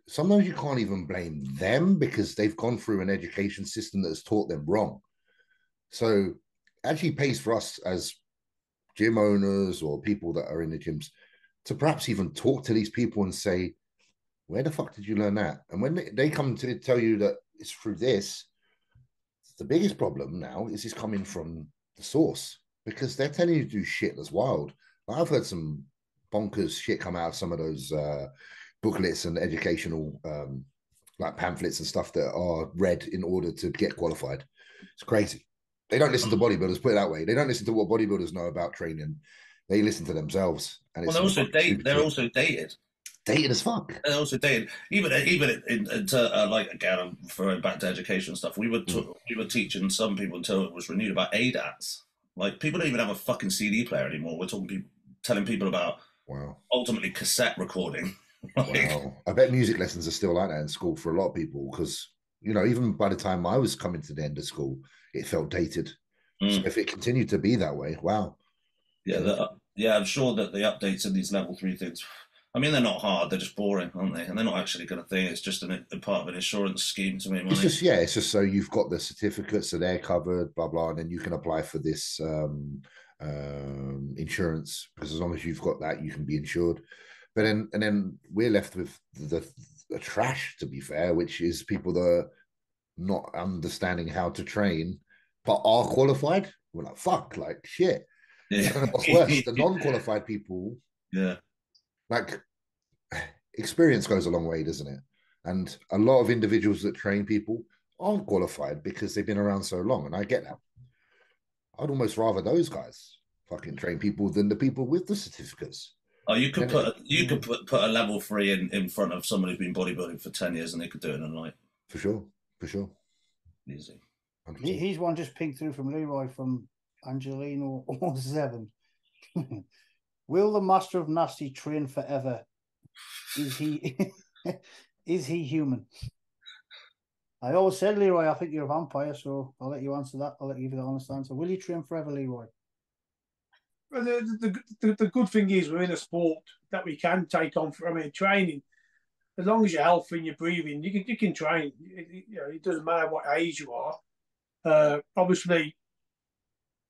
Sometimes you can't even blame them because they've gone through an education system that has taught them wrong. So it actually pays for us as gym owners or people that are in the gyms to perhaps even talk to these people and say, where the fuck did you learn that? And when they come to tell you that it's through this, the biggest problem now is it's coming from the source, because they're telling you to do shit that's wild. I've heard some bonkers shit come out of some of those booklets and educational like pamphlets and stuff that are read in order to get qualified. It's crazy. They don't listen to bodybuilders, put it that way. They don't listen to what bodybuilders know about training. They listen to themselves. And they're also dated. Dated as fuck. They're also dated. Even like, again, I'm referring back to education stuff. We were teaching some people until it was renewed about ADATs. Like, people don't even have a fucking CD player anymore. We're telling people about ultimately cassette recording. Wow. I bet music lessons are still like that in school for a lot of people, because, even by the time I was coming to the end of school, it felt dated. So if it continued to be that way, wow. Yeah, I'm sure that the updates in these level 3 things, I mean, they're not hard, they're just boring, aren't they? And they're not actually going to think it's just a part of an insurance scheme to make money. It's just so you've got the certificates, so they're covered, blah, blah, and then you can apply for this insurance, because as long as you've got that, you can be insured. But then we're left with the trash, to be fair, which is people that are not understanding how to train, but are qualified. We're like, fuck, like, shit. Yeah. I don't know what's worse, the non-qualified people. Yeah. Like, experience goes a long way, doesn't it? And a lot of individuals that train people aren't qualified because they've been around so long, and I get that. I'd almost rather those guys fucking train people than the people with the certificates. Oh, you could put a level 3 in front of someone who's been bodybuilding for 10 years and they could do it in a night. For sure. Easy. He's one just pinged through from Leroy from Angelino 07. Will the Master of Nasty train forever? Is he is he human? I always said, Leroy, I think you're a vampire, so I'll let you answer that. I'll let you give the honest answer. Will you train forever, Leroy? Well, the good thing is we're in a sport that we can take on. Training, as long as you're healthy and you're breathing, you can train. It doesn't matter what age you are. Obviously,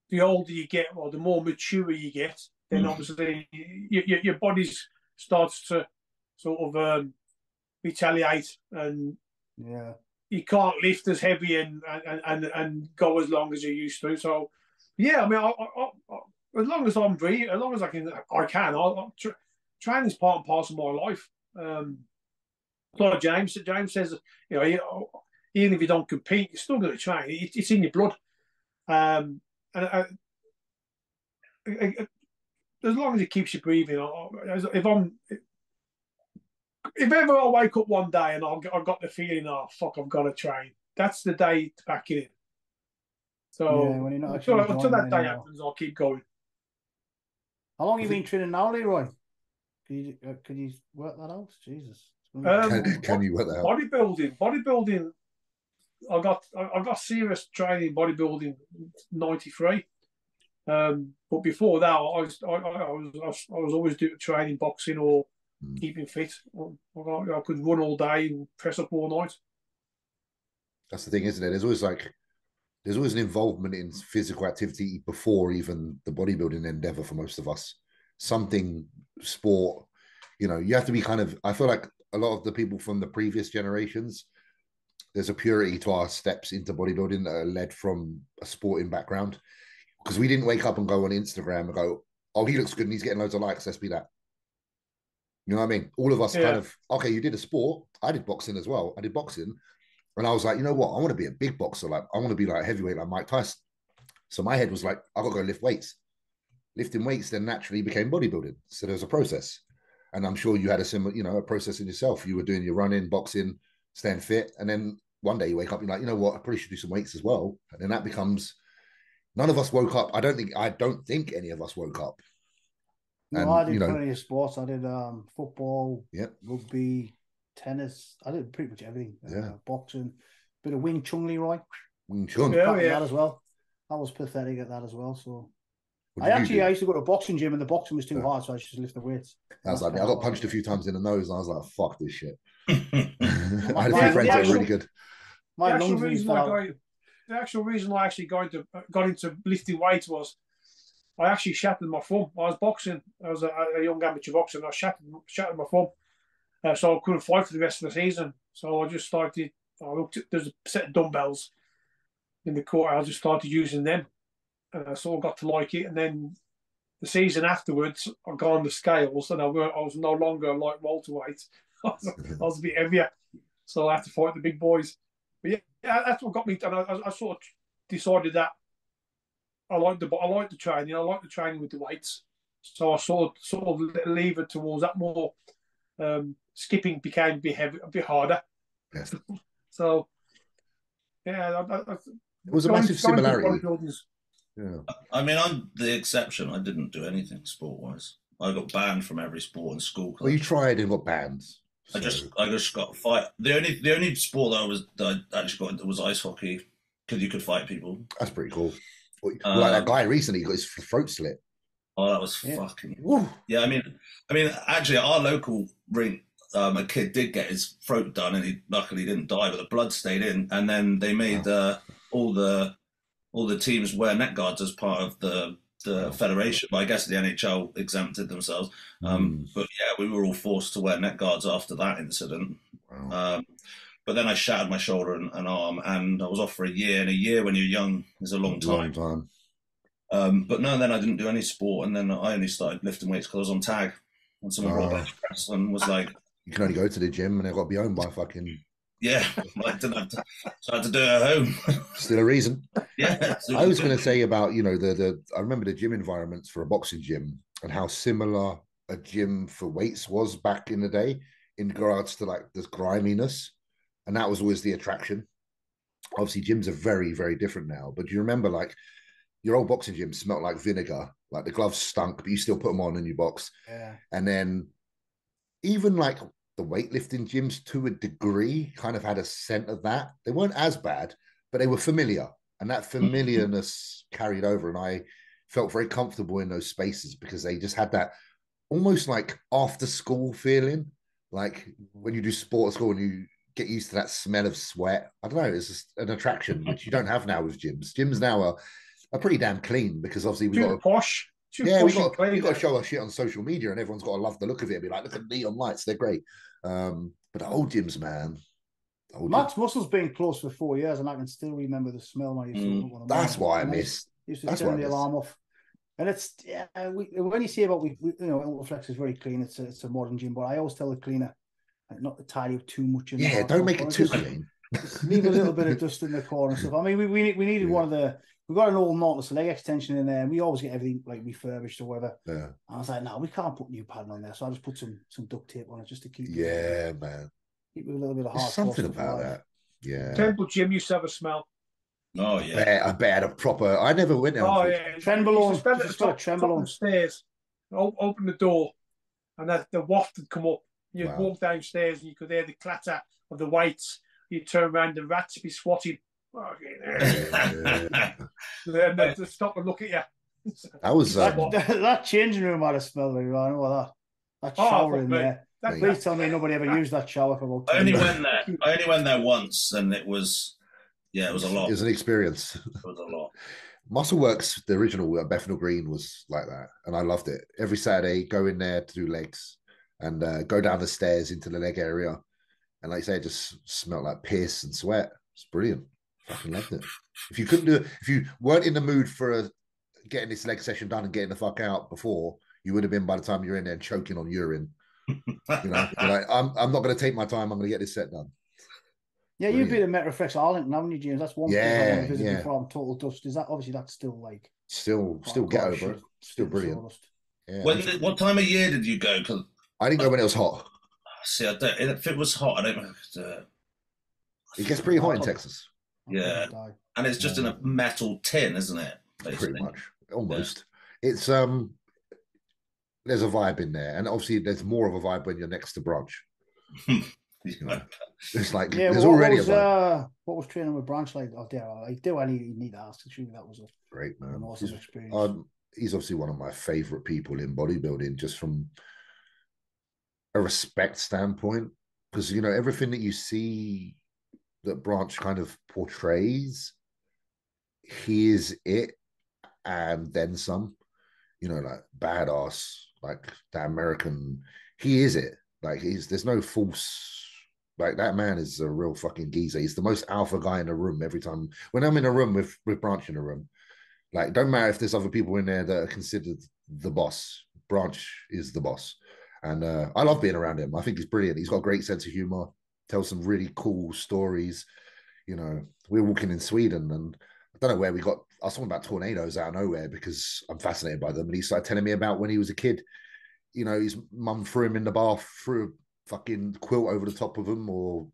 the older you get, or the more mature you get, then obviously your body starts to sort of retaliate, and you can't lift as heavy and go as long as you used to. So, yeah, I mean, I as long as I'm breathing, as long as I can. Training's part and parcel of my life. Like James says, even if you don't compete, you're still going to train. It's in your blood. And as long as it keeps you breathing, if ever I wake up one day and I've got the feeling, oh fuck, I've got to train, that's the day to back it in. So until that day happens, I'll keep going. How long have you been training now, Leroy? Could you work that out? Jesus. Can you work that out? Bodybuilding. I got serious training in bodybuilding '93. But before that, I was always doing training, boxing or keeping fit. I could run all day and press up all night. That's the thing, isn't it? There's always an involvement in physical activity before even the bodybuilding endeavor for most of us. Something, sport, you have to be I feel like a lot of the people from the previous generations, there's a purity to our steps into bodybuilding that are led from a sporting background. Because we didn't wake up and go on Instagram and go, oh, he looks good and he's getting loads of likes, let's be that. You know what I mean? All of us okay, you did a sport. I did boxing as well. I did boxing. And I was like, you know what? I want to be a big boxer. Like, I want to be like heavyweight like Mike Tyson. So my head was like, I got to go lift weights. Lifting weights then naturally became bodybuilding. So there was a process. And I'm sure you had a similar, a process in yourself. You were doing your running, boxing, staying fit. And then one day you wake up, you're like, you know what? I probably should do some weights as well. And then that becomes, none of us woke up. I don't think any of us woke up. And, I did plenty of sports. I did football, rugby, tennis. I did pretty much everything. Boxing, bit of Wing Chun, Leroy. Wing Chun. That as well. I was pathetic at that as well. So I used to go to a boxing gym, and the boxing was too hard, so I just lift the weights. I got punched a few times in the nose, and I was like, "Fuck this shit." I had a few friends that were really good. The actual reason I actually got into lifting weights was I actually shattered my thumb. I was boxing. I was a young amateur boxer, and I shattered my thumb. So I couldn't fight for the rest of the season. So I just started. There's a set of dumbbells in the court. I just started using them, and I sort of got to like it. And then the season afterwards, I got on the scales, and I was no longer like welterweight. I was a bit heavier, so I had to fight the big boys. But yeah, that's what got me. And I sort of decided that I like the training. I like the training with the weights. So I sort of levered towards that more. Skipping became a bit harder. Yes. So yeah, it was a massive similarity. Yeah. I mean, I'm the exception. I didn't do anything sport-wise. I got banned from every sport in school. Well, you tried and got banned. So. I just got fight. The only sport that I actually got into was ice hockey, because you could fight people. That's pretty cool. Like that guy recently got his throat slit. Oh, that was fucking. Woo. Yeah, I mean, actually, our local rink, a kid did get his throat done, and he luckily didn't die, but the blood stayed in. And then they made all the teams wear neck guards as part of the federation. But I guess the NHL exempted themselves. But yeah, we were all forced to wear neck guards after that incident. Wow. But then I shattered my shoulder and arm, and I was off for a year. And a year when you're young is a long time. But no, then I didn't do any sport, and then I only started lifting weights because I was on tag. And someone brought bench press and was like, "You can only go to the gym, and they've got to be owned by fucking Yeah, I didn't have to, so I had to do it at home. Still a reason. Yeah. I was going to say about, you know, I remember the gym environments for a boxing gym and how similar a gym for weights was back in the day in regards to like this griminess. And that was always the attraction. Obviously, gyms are very, very different now. But do you remember like your old boxing gym smelled like vinegar, like the gloves stunk, but you still put them on and you box. Yeah. And then even like the weightlifting gyms to a degree kind of had a scent of that. They weren't as bad, but they were familiar. And that familiarness carried over. And I felt very comfortable in those spaces because they just had that almost like after school feeling. Like when you do sport at school and you get used to that smell of sweat. I don't know. It's just an attraction, which you don't have now with gyms. Gyms now are pretty damn clean because obviously we've got posh. We've got to show our shit on social media and everyone's got to love the look of it and be like, look at neon lights, they're great. But the old gyms, man. Max Muscle's been closed for 4 years and I can still remember the smell when you That's why I miss. Used to turn the alarm off. And it's, when you say about, Metroflex is very clean, it's a modern gym, but I always tell the cleaner, not to tidy up too much. Yeah, don't make it too clean. Just leave a little bit of dust in the corner and stuff. I mean, we needed one of the, we got an old knotless leg extension in there, and we always get everything like refurbished or whatever. Yeah. And I was like, no, we can't put new padding on there, so I just put some duct tape on it just to keep. Man. Keep it a little bit of hard. There's something about that. Yeah. Temple gym used to have a smell. Oh yeah. I bet a proper. I never went there. Oh yeah. Trembolone. Top of the stairs. Open the door, and the waft would come up. You'd walk downstairs, and you could hear the clatter of the weights. You'd turn around, the rats would be swatting. Then they'd just stop and look at you. That was that changing room had a smell. I know that shower in there. Please tell me nobody ever used that shower for about 10 years. I only went there once, and it was a lot. It was an experience. It was a lot. Muscleworks, the original at Bethnal Green, was like that, and I loved it. Every Saturday, go in there to do legs, and go down the stairs into the leg area, and like I say, it just smelled like piss and sweat. It's brilliant. Fucking loved it. If you weren't in the mood for getting this leg session done and getting the fuck out before, you would have been by the time you're in there choking on urine. You're like, I'm not going to take my time. I'm going to get this set done. Yeah, you've been at Metroflex Arlington, haven't you, James? That's one thing I want to visit before I'm total dust. Is that obviously that's still like still get over it. Still brilliant. Yeah. What time of year did you go? Because I didn't go when it was hot. See, if it was hot, I don't know. It gets pretty hot in Texas. Yeah, and it's just in a metal tin, isn't it? Basically. Pretty much, almost. Yeah. It's there's a vibe in there, and obviously there's more of a vibe when you're next to Branch. It's like there's already a vibe. What was training with Branch like? I need to ask. Surely that was a great man. An awesome experience. He's obviously one of my favorite people in bodybuilding, just from a respect standpoint, because everything that you see that Branch kind of portrays, he is it and then some. Like badass, like the American. He is it. Like there's no false. Like that man is a real fucking geezer. He's the most alpha guy in the room every time. When I'm in a room with Branch in a room, like don't matter if there's other people in there that are considered the boss. Branch is the boss, and I love being around him. I think he's brilliant. He's got a great sense of humor. Tells some really cool stories. We're walking in Sweden, and I don't know where we got. I was talking about tornadoes out of nowhere because I'm fascinated by them. And he started telling me about when he was a kid. His mum threw him in the bath, threw a fucking quilt over the top of him or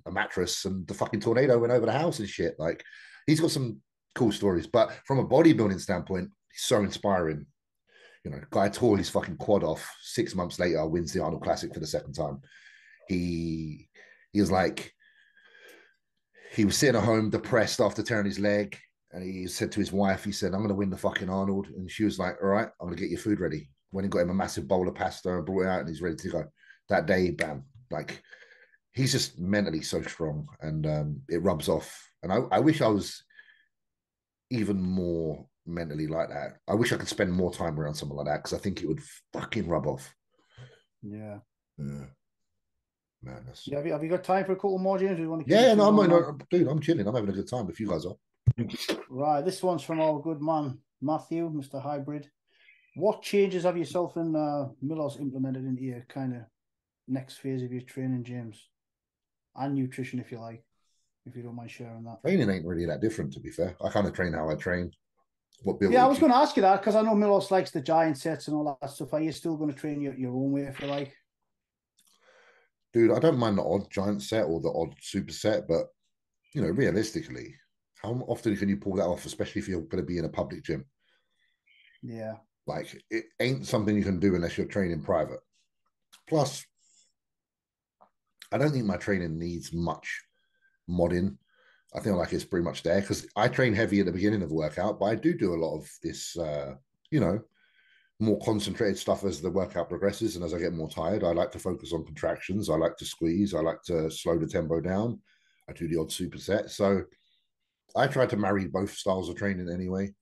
a mattress, and the fucking tornado went over the house and shit. Like, he's got some cool stories. But from a bodybuilding standpoint, he's so inspiring. Guy tore his fucking quad off. 6 months later, wins the Arnold Classic for the second time. He was like, he was sitting at home depressed after tearing his leg. And he said to his wife, he said, I'm going to win the fucking Arnold. And she was like, all right, I'm going to get your food ready. Went and got him a massive bowl of pasta and brought it out, and he's ready to go. That day, bam. Like, he's just mentally so strong, and it rubs off. And I wish I was even more mentally like that. I wish I could spend more time around someone like that, because I think it would fucking rub off. Yeah. Madness. Yeah, have you got time for a couple more, James? Dude, I'm chilling. I'm having a good time if you guys are. Right, this one's from our good man Matthew, Mr. Hybrid. What changes have yourself and Milos implemented into your kind of next phase of your training, James? and nutrition, if you like, if you don't mind sharing that. Training ain't really that different, to be fair. I kind of train how I train. What build? Yeah, I was going to ask you that because I know Milos likes the giant sets and all that stuff. Are you still going to train your own way, if you like? Dude, I don't mind the odd giant set or the odd super set, but you know, realistically, how often can you pull that off, especially if you're going to be in a public gym? Yeah. Like, it ain't something you can do unless you're training private. Plus, I don't think my training needs much modding. I think like it's pretty much there because I train heavy at the beginning of the workout, but I do a lot of this, you know, more concentrated stuff as the workout progresses. And as I get more tired, I like to focus on contractions. I like to squeeze. I like to slow the tempo down. I do the odd superset. So I try to marry both styles of training anyway.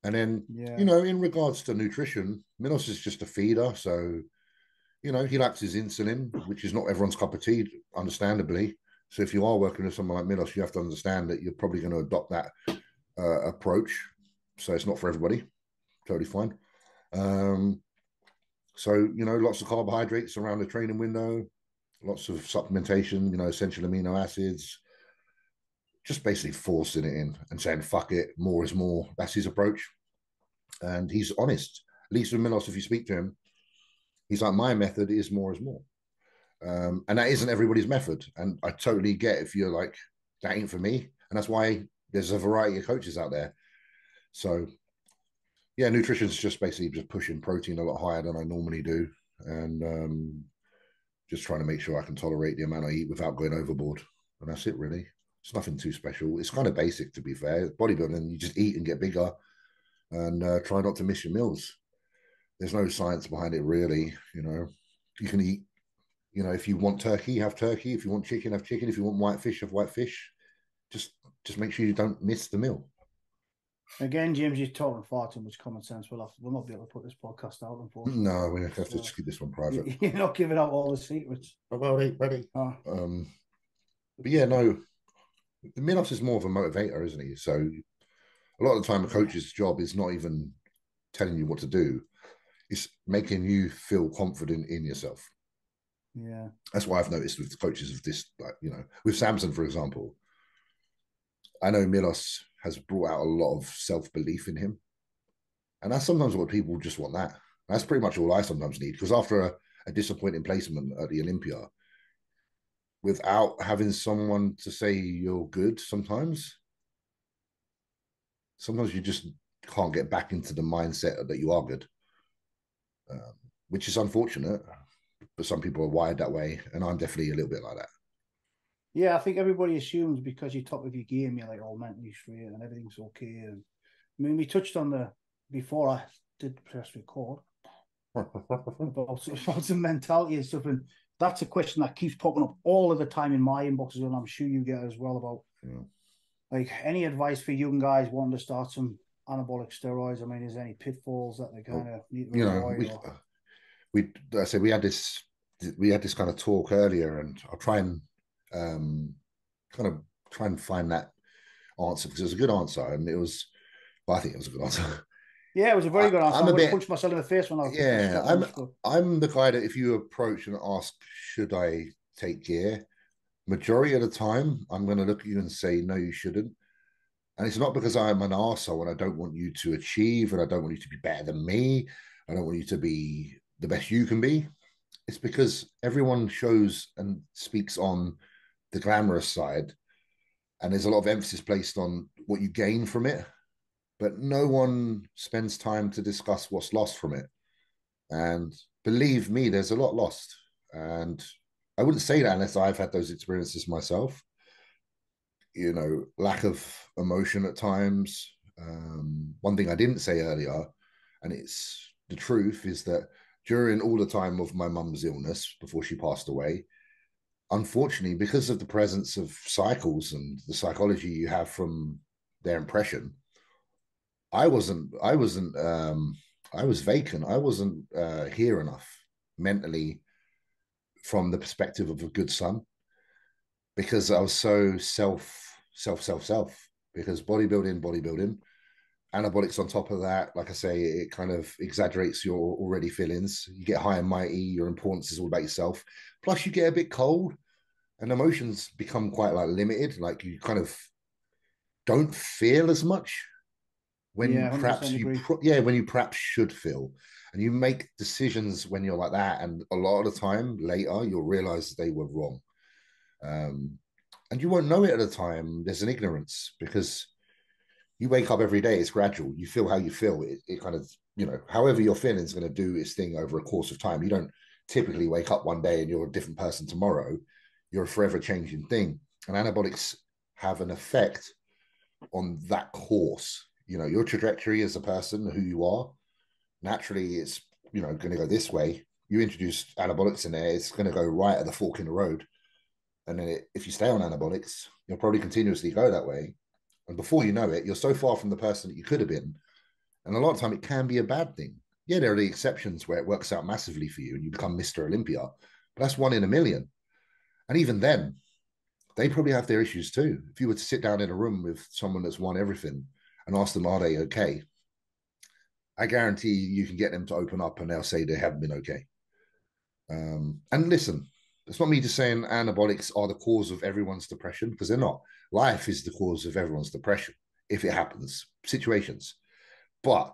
And then, you know, in regards to nutrition, Milos is just a feeder. So, you know, he lacks his insulin, which is not everyone's cup of tea, understandably. So if you are working with someone like Milos, you have to understand that you're probably going to adopt that approach. So it's not for everybody. Totally fine. So, you know, lots of carbohydrates around the training window, lots of supplementation, you know, essential amino acids, just basically forcing it in and saying, fuck it, more is more. That's his approach. And he's honest. At least with Milos, if you speak to him, he's like, my method is more is more. And that isn't everybody's method. And I totally get if you're like, that ain't for me. And that's why there's a variety of coaches out there. So, yeah, nutrition is just basically just pushing protein a lot higher than I normally do. And just trying to make sure I can tolerate the amount I eat without going overboard. And that's it, really. It's nothing too special. It's kind of basic, to be fair. Bodybuilding, you just eat and get bigger and try not to miss your meals. There's no science behind it, really. You know, you can eat, you know, if you want turkey, have turkey. If you want chicken, have chicken. If you want white fish, have white fish. Just make sure you don't miss the meal. Again, James, you're talking far too much common sense. We'll not be able to put this podcast out, unfortunately. No, we have to just keep this one private. You're not giving out all the secrets. Ready. Oh. But yeah, no, Milos is more of a motivator, isn't he? So a lot of the time, a coach's job is not even telling you what to do. It's making you feel confident in yourself. Yeah. That's why I've noticed with the coaches of this, like, you know, with Samson, for example, I know Milos has brought out a lot of self-belief in him. And that's sometimes what people just want that. That's pretty much all I sometimes need. Because after a disappointing placement at the Olympia, without having someone to say you're good sometimes you just can't get back into the mindset that you are good, which is unfortunate. But some people are wired that way, and I'm definitely a little bit like that. Yeah, I think everybody assumes because you're top of your game, you're like all mentally straight and everything's okay. And I mean, we touched on before I did press record about some mentality and stuff, and that's a question that keeps popping up all of the time in my inboxes, and I'm sure you get as well about like any advice for young guys wanting to start some anabolic steroids. I mean, is there any pitfalls that they kind of need to avoid? I said we had this kind of talk earlier, and I'll try and find that answer because it was a good answer, and I think it was a good answer. Yeah, it was a very good answer. I'm going to punch myself in the face when I I'm the guy that if you approach and ask, should I take gear? Majority of the time, I'm going to look at you and say, no, you shouldn't. And it's not because I'm an arsehole and I don't want you to achieve and I don't want you to be better than me. I don't want you to be the best you can be. It's because everyone shows and speaks on the glamorous side, and there's a lot of emphasis placed on what you gain from it, but no one spends time to discuss what's lost from it. And believe me, there's a lot lost. And I wouldn't say that unless I've had those experiences myself. You know, lack of emotion at times. One thing I didn't say earlier, and it's the truth, is that during all the time of my mum's illness before she passed away, unfortunately, because of the presence of cycles and the psychology you have from their impression, I was vacant. I wasn't here enough mentally from the perspective of a good son, because I was so self, because bodybuilding, anabolics on top of that, like I say, it kind of exaggerates your already feelings. You get high and mighty, your importance is all about yourself. Plus you get a bit cold. and emotions become quite like limited. Like you kind of don't feel as much when perhaps when you perhaps should feel, and you make decisions when you're like that, and a lot of the time later you'll realize they were wrong, and you won't know it at the time. There's an ignorance because you wake up every day. It's gradual. You feel how you feel. It kind of, you know, however you're feeling is going to do its thing over a course of time. You don't typically wake up one day and you're a different person tomorrow. You're a forever changing thing, and anabolics have an effect on that course. You know, your trajectory as a person, who you are, naturally it's, you know, going to go this way. You introduce anabolics in there, it's going to go right at the fork in the road. And then if you stay on anabolics, you'll probably continuously go that way. And before you know it, you're so far from the person that you could have been. And a lot of time it can be a bad thing. Yeah, there are the exceptions where it works out massively for you and you become Mr. Olympia, but that's 1 in a million. And even then, they probably have their issues too. If you were to sit down in a room with someone that's won everything and ask them, are they okay? I guarantee you can get them to open up and they'll say they haven't been okay. And listen, it's not me just saying anabolics are the cause of everyone's depression, because they're not. Life is the cause of everyone's depression, if it happens, situations. But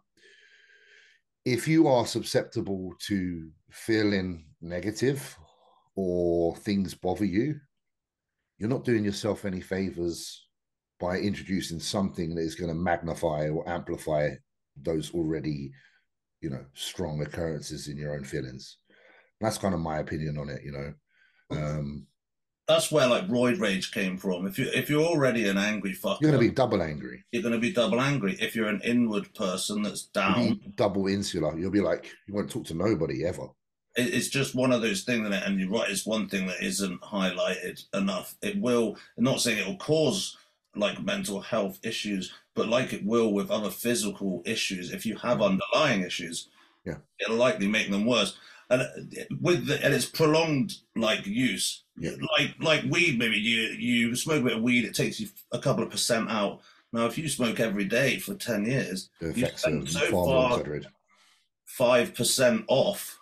if you are susceptible to feeling negative or things bother you, you're not doing yourself any favors by introducing something that is going to magnify or amplify those already, you know, strong occurrences in your own feelings. That's kind of my opinion on it, you know. That's where like roid rage came from. If you're already an angry fucker, you're going to be double angry. You're going to be double angry. If you're an inward person that's down, you'll be double insular. You'll be like, you won't talk to nobody ever. It's just one of those things, and you're right, it's one thing that isn't highlighted enough. It will, I'm not saying it will cause like mental health issues, but like it will with other physical issues, if you have underlying issues, it'll likely make them worse. And and it's prolonged like use, like weed. Maybe you smoke a bit of weed, it takes you a couple of % out. Now, if you smoke every day for 10 years, you spend so far 5% off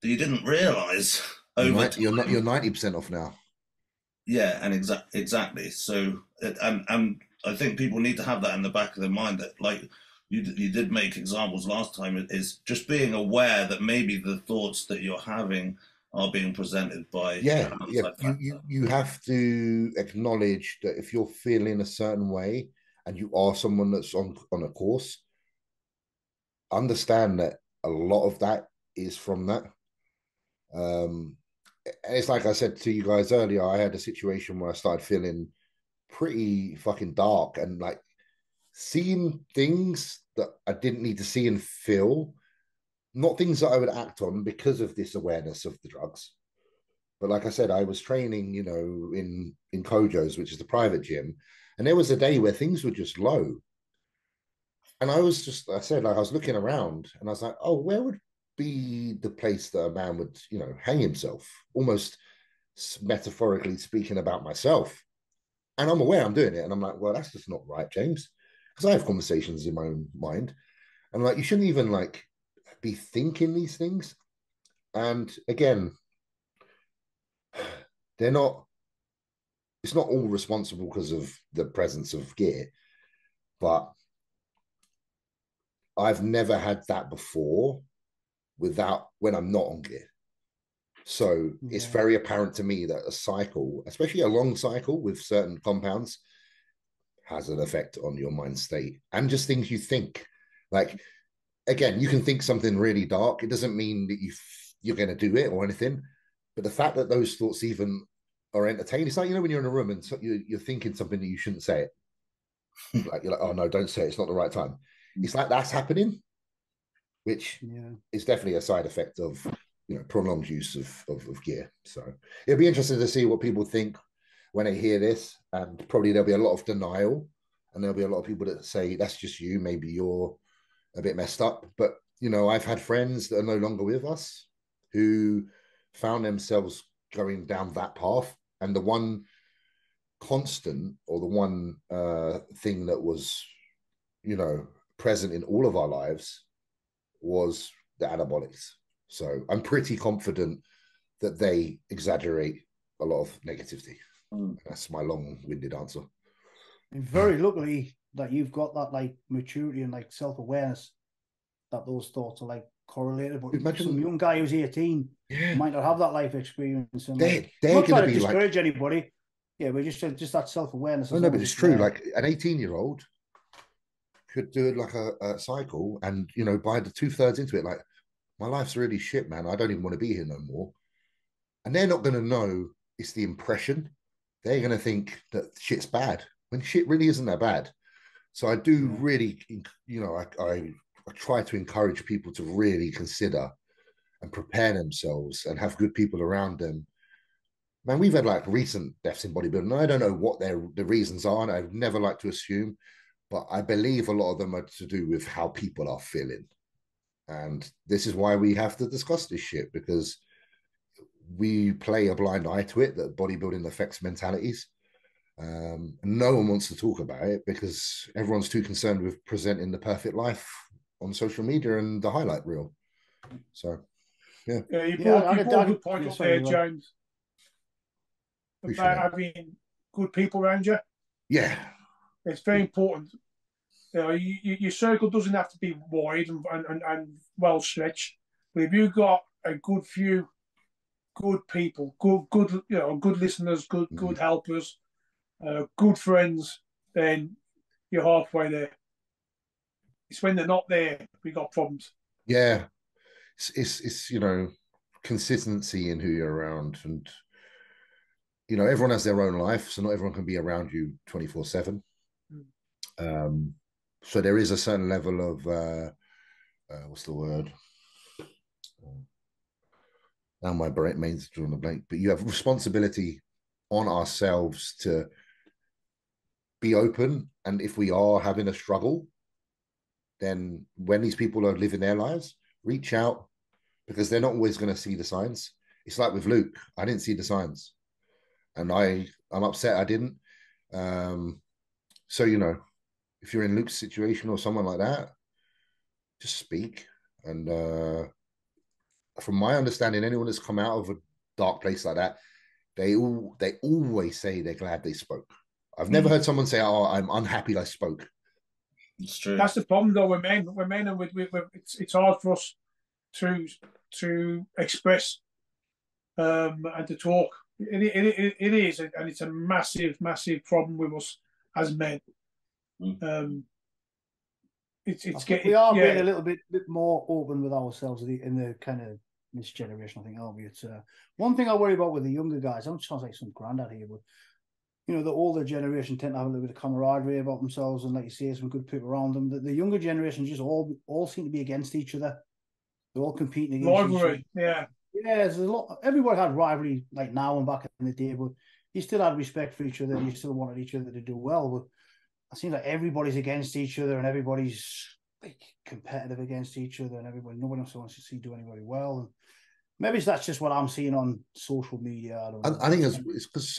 that you didn't realize. You're 90% off now. Yeah, and exactly. So, and I think people need to have that in the back of their mind, that like you did make examples last time, is just being aware that maybe the thoughts that you're having are being presented by you have to acknowledge that if you're feeling a certain way and you are someone that's on a course, understand that a lot of that is from that. It's like I said to you guys earlier, I had a situation where I started feeling pretty fucking dark and like seeing things that I didn't need to see and feel, not things that I would act on because of this awareness of the drugs. But like I said, I was training, you know, in Kojo's, which is the private gym, and there was a day where things were just low. And I was looking around and I was like, oh, where would be the place that a man would, you know, hang himself, almost metaphorically speaking about myself. And I'm aware I'm doing it. And I'm like, well, that's just not right, James. Because I have conversations in my own mind. And I'm like, you shouldn't even like be thinking these things. And again, it's not all responsible because of the presence of gear, but I've never had that before when I'm not on gear. So it's very apparent to me that a cycle, especially a long cycle with certain compounds, has an effect on your mind state and just things you think. Like, again, you can think something really dark. It doesn't mean that you're going to do it or anything. But the fact that those thoughts even are entertained, it's like, you know, when you're in a room and you're thinking something that you shouldn't say it. Like, you're like, oh no, don't say it. It's not the right time. It's like that's happening, which is definitely a side effect of, you know, prolonged use of gear. So it'll be interesting to see what people think when they hear this, and probably there'll be a lot of denial, and there'll be a lot of people that say that's just you. Maybe you're a bit messed up, but you know, I've had friends that are no longer with us who found themselves going down that path, and the one constant or the one thing that was, you know, present in all of our lives was the anabolics. So I'm pretty confident that they exaggerate a lot of negativity. That's my long-winded answer. And very luckily that you've got that like maturity and like self-awareness that those thoughts are like correlated. But imagine some young guy who's 18 might not have that life experience, and they're not trying to be discourage anybody. Yeah, but just that self-awareness. No, but it's true. Like an 18-year-old could do it like a cycle, and you know, by the 2/3 into it, like, my life's really shit, man. I don't even want to be here no more. And they're not going to know it's the impression. They're going to think that shit's bad when shit really isn't that bad. So I do really, you know, I try to encourage people to really consider and prepare themselves and have good people around them. Man, we've had like recent deaths in bodybuilding. I don't know what the reasons are, and I'd never like to assume, but I believe a lot of them are to do with how people are feeling. And this is why we have to discuss this shit, because we play a blind eye to it, that bodybuilding affects mentalities. No one wants to talk about it because everyone's too concerned with presenting the perfect life on social media and the highlight reel. So, yeah. You brought a good point up there, James, about having good people around you. Yeah. It's very important. You know, your circle doesn't have to be wide and well stretched, but if you've got a good few good people, good you know, good listeners, good helpers, good friends, then you're halfway there. It's when they're not there we got problems. Yeah, it's you know, consistency in who you're around, and you know, everyone has their own life, so not everyone can be around you 24/7. So there is a certain level of what's the word? Now my brain's drawing a blank, but you have responsibility on ourselves to be open. And if we are having a struggle, then when these people are living their lives, reach out, because they're not always going to see the signs. It's like with Luke, I didn't see the signs, and I'm upset I didn't. So, you know, if you're in Luke's situation or someone like that, just speak. And from my understanding, anyone that's come out of a dark place like that, they always say they're glad they spoke. I've never heard someone say, "Oh, I'm unhappy I spoke." It's true. That's the problem, though. We're men, and it's hard for us to express and to talk. It is, and it's a massive problem with us as men. It's getting, we are being a little bit more open with ourselves in the kind of this generation, I think, aren't we? It's one thing I worry about with the younger guys. I'm sounds like some granddad here, but you know, the older generation tend to have a little bit of camaraderie about themselves, and like you say, some good people around them. The younger generation just all seem to be against each other. They're all competing against each other. Yeah, there's a lot. Everyone had rivalry like now and back in the day, but you still had respect for each other, and you still wanted each other to do well. But it seems like everybody's against each other, and everybody's like competitive against each other, and nobody else wants to see do anybody well. And maybe that's just what I'm seeing on social media. I don't know. I think it's because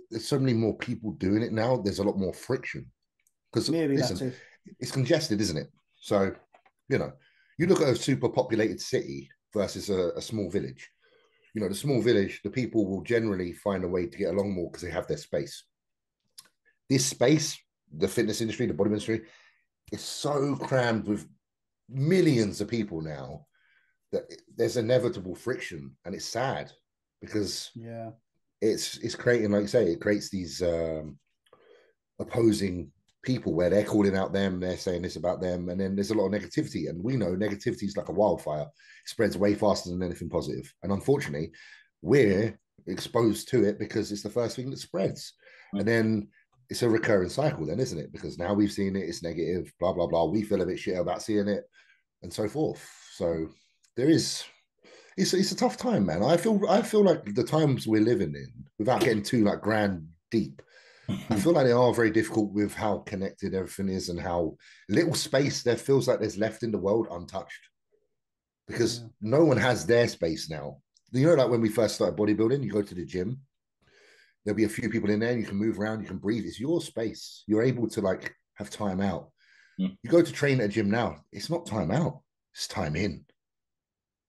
there's so many more people doing it now. There's a lot more friction. Because maybe that's it. It's congested, isn't it? So, you know, you look at a super populated city versus a small village. You know, the small village, the people will generally find a way to get along more because they have their space. This space, the fitness industry, the bodybuilding industry, is so crammed with millions of people now that there's inevitable friction, and it's sad because it's creating, like you say, it creates these opposing people where they're calling out them, they're saying this about them, and then there's a lot of negativity, and we know negativity is like a wildfire. It spreads way faster than anything positive, and unfortunately we're exposed to it because it's the first thing that spreads. And then it's a recurring cycle then, isn't it? Because now we've seen it, it's negative, blah blah blah, we feel a bit shit about seeing it, and so forth. So there is, it's a tough time, man. I feel like the times we're living in, without getting too like grand deep, I feel like they are very difficult with how connected everything is and how little space there feels like there's left in the world untouched, because no one has their space now. You know, like when we first started bodybuilding, you go to the gym, there'll be a few people in there, you can move around, you can breathe. It's your space. You're able to like have time out. You go to train at a gym now, it's not time out, it's time in.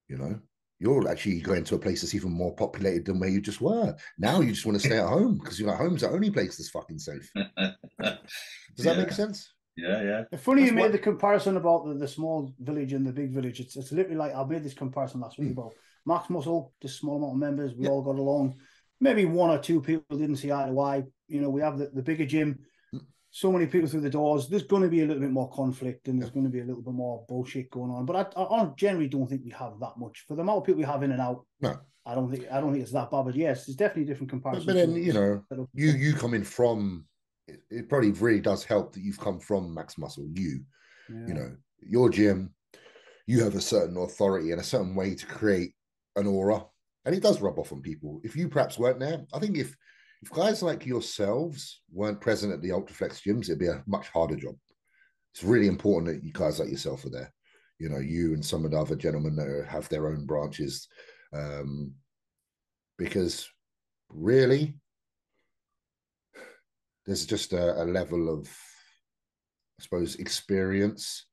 You know, you're actually going to a place that's even more populated than where you just were. Now you just want to stay at home because you're like, home's the only place that's fucking safe. Does that make sense? Yeah. It's funny you made the comparison about the small village and the big village. It's literally like I made this comparison last week about Max Muscle, just small amount of members. We all got along. Maybe one or two people didn't see eye to eye. You know, we have the bigger gym. So many people through the doors. There's going to be a little bit more conflict and there's going to be a little bit more bullshit going on. But I generally don't think we have that much for the amount of people we have in and out. No, I don't think it's that bad. But yes, there's definitely different comparisons. But then you coming from. It probably really does help that you've come from Max Muscle. You know, your gym, you have a certain authority and a certain way to create an aura, and it does rub off on people. If you perhaps weren't there, I think if guys like yourselves weren't present at the Ultraflex gyms, it'd be a much harder job. It's really important that you guys like yourself are there. You know, you and some of the other gentlemen that have their own branches, because really, there's just a level of, I suppose, experience.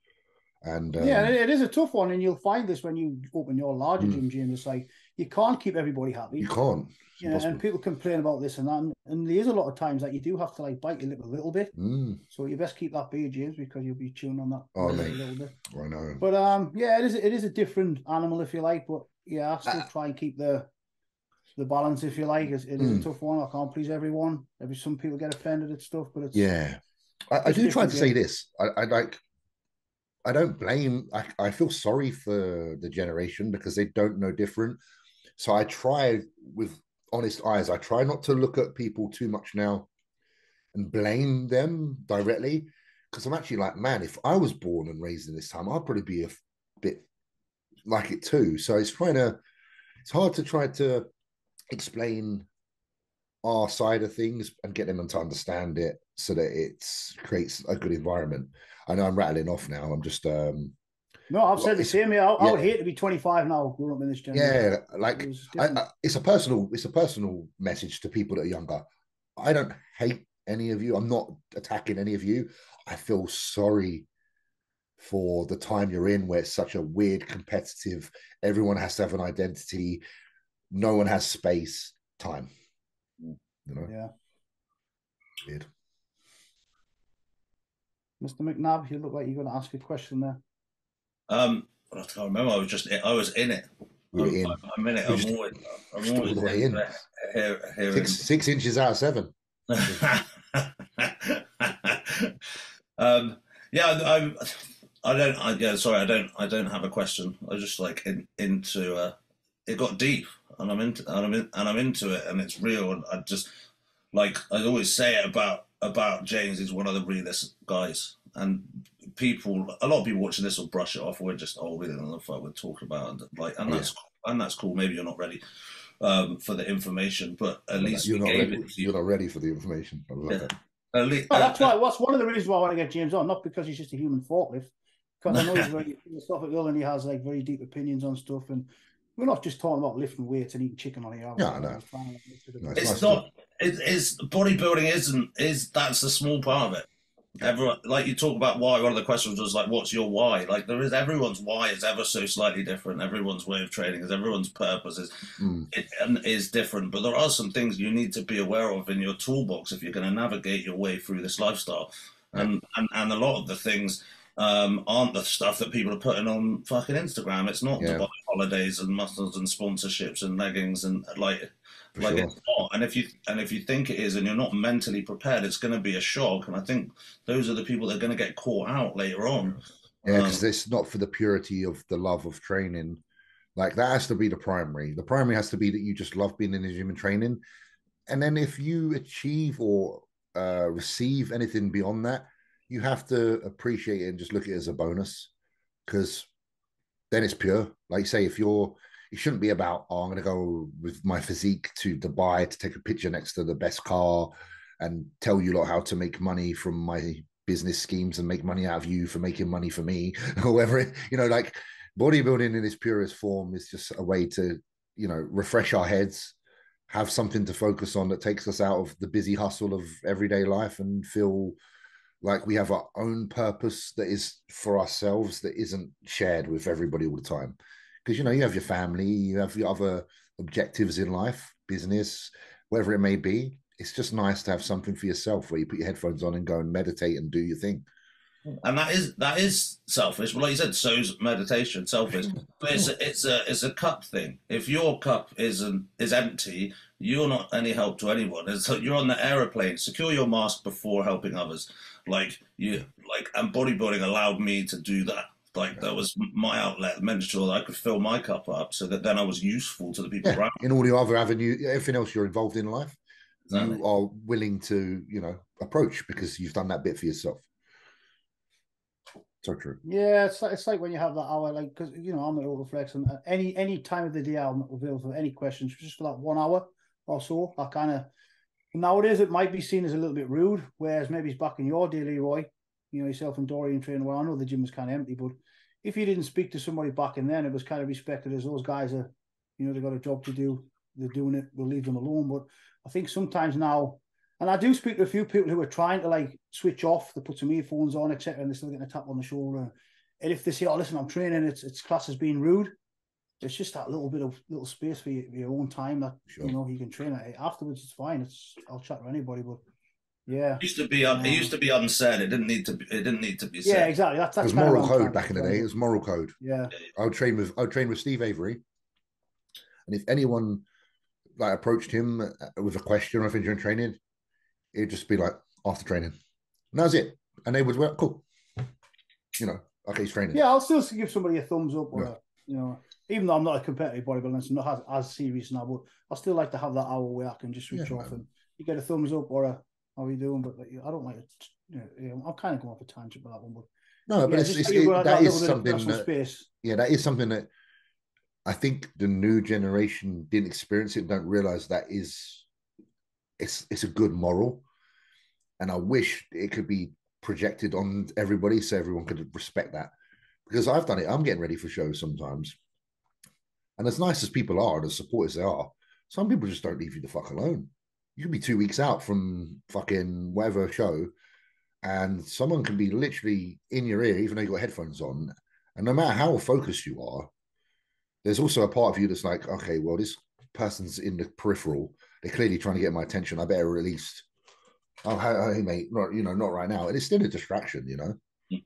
And it is a tough one. And you'll find this when you open your larger gym. It's like, you can't keep everybody happy. You can't. Yeah, and people complain about this and that. And there is a lot of times that you do have to like bite your lip a little bit. So you best keep that beer, James, because you'll be chewing on that a little bit. I know. But it is a different animal, if you like. But yeah, I still try and keep the balance, if you like. It is a tough one. I can't please everyone. Some people get offended at stuff, but it's I do try to say this. I don't blame. I feel sorry for the generation because they don't know different. So I try with honest eyes. I try not to look at people too much now and blame them directly, because I'm actually like, man, if I was born and raised in this time, I'd probably be a bit like it too. So it's hard to try to explain our side of things and get them to understand it so that it creates a good environment. I know I'm rattling off now. I'm just no, I've said the same. I would hate to be 25 now growing up in this generation. Yeah, like it's a personal message to people that are younger. I don't hate any of you. I'm not attacking any of you. I feel sorry for the time you're in where it's such a weird, competitive, everyone has to have an identity, no one has space, time. You know? Yeah. Weird. Mr. McNab, you look like you're going to ask a question there. I can't remember. I was in it. I'm in it. I'm always in. Here 6 inches out of 7. I don't have a question. I was just like into it got deep, and I'm into it, and it's real. And I just like I always say it about James. He's one of the realest guys, and a lot of people watching this will brush it off. We're just we don't know the fuck we're talking about, and that's cool. Maybe you're not ready for the information, but at least you're not ready for the information. I love that. That's one of the reasons why I want to get James on, not because he's just a human forklift, because I know he's very philosophical and he has like very deep opinions on stuff, and we're not just talking about lifting weights and eating chicken on here. Yeah, no. It's not. It's bodybuilding that's the small part of it. Everyone, like you talk about why. One of the questions was like, "What's your why?" Like everyone's why is ever so slightly different. Everyone's way of training is everyone's purpose is different. But there are some things you need to be aware of in your toolbox if you're going to navigate your way through this lifestyle. And a lot of the things aren't the stuff that people are putting on fucking Instagram. It's not the holidays and muscles and sponsorships and leggings and it's not. And if you think it is and you're not mentally prepared, it's going to be a shock. And I think those are the people that are going to get caught out later on. Yeah, because it's not for the purity of the love of training. Like that has to be the primary. The primary has to be that you just love being in the gym and training. And then if you achieve or receive anything beyond that, you have to appreciate it and just look at it as a bonus, because then it's pure. Like you say, it shouldn't be about, I'm going to go with my physique to Dubai to take a picture next to the best car and tell you lot how to make money from my business schemes and make money out of you for making money for me, or whatever. Like bodybuilding in its purest form is just a way to, refresh our heads, have something to focus on that takes us out of the busy hustle of everyday life and feel like we have our own purpose that is for ourselves, that isn't shared with everybody all the time. because you know you have your family, you have your other objectives in life, business, whatever it may be. It's just nice to have something for yourself where you put your headphones on and go and meditate and do your thing. And that is selfish. Well, like you said, so's meditation selfish. But it's a cup thing. If your cup is empty, you're not any help to anyone. It's like you're on the aeroplane. Secure your mask before helping others. And bodybuilding allowed me to do that. Like that was my outlet, making sure that I could fill my cup up, so that then I was useful to the people around. In all the other avenues, everything else you're involved in life, exactly. You are willing to, approach because you've done that bit for yourself. So true. Yeah, it's like when you have that hour, like, because I'm at Metroflex, and any time of the day I'm available for any questions, just for that 1 hour or so. I kind of nowadays it might be seen as a little bit rude, whereas maybe it's back in your day, Leroy. Yourself and Dorian training. Well, I know the gym was kind of empty, but if you didn't speak to somebody back in then, it was kind of respected as those guys are, they've got a job to do. They're doing it. We'll leave them alone. But I think sometimes now, and I do speak to a few people who are trying to like switch off, they put some earphones on, etc., and they're still getting a tap on the shoulder. And if they say, "Oh, listen, I'm training," it's class as being rude. It's just that little space for your own time that you can train at. Afterwards, it's fine. I'll chat to anybody, but. Yeah, it used to be unsaid. It didn't need to be said. Yeah, exactly. That's it was moral code back in the day. It was moral code. Yeah, I would train with Steve Avery, and if anyone like approached him with a question or anything during training, it'd just be like after training, and that was it. And they would work cool. Okay, he's training. Yeah, I'll still give somebody a thumbs up, or even though I'm not a competitive bodybuilder, it's not as serious now, but I still like to have that hour where I can just switch off and you get a thumbs up or a. How are you doing? But I don't like it. I'm kind of going off a tangent with that one, but but that is something that is something that I think the new generation didn't experience it, don't realize that it's a good moral, and I wish it could be projected on everybody so everyone could respect that, because I've done it. I'm getting ready for shows sometimes, and as nice as people are, as supporters they are, some people just don't leave you the fuck alone. You could be 2 weeks out from fucking whatever show, and someone can be literally in your ear, even though you've got headphones on. And no matter how focused you are, there's also a part of you that's like, okay, well, this person's in the peripheral. They're clearly trying to get my attention. I better at least, hey, mate, not right now. And it's still a distraction,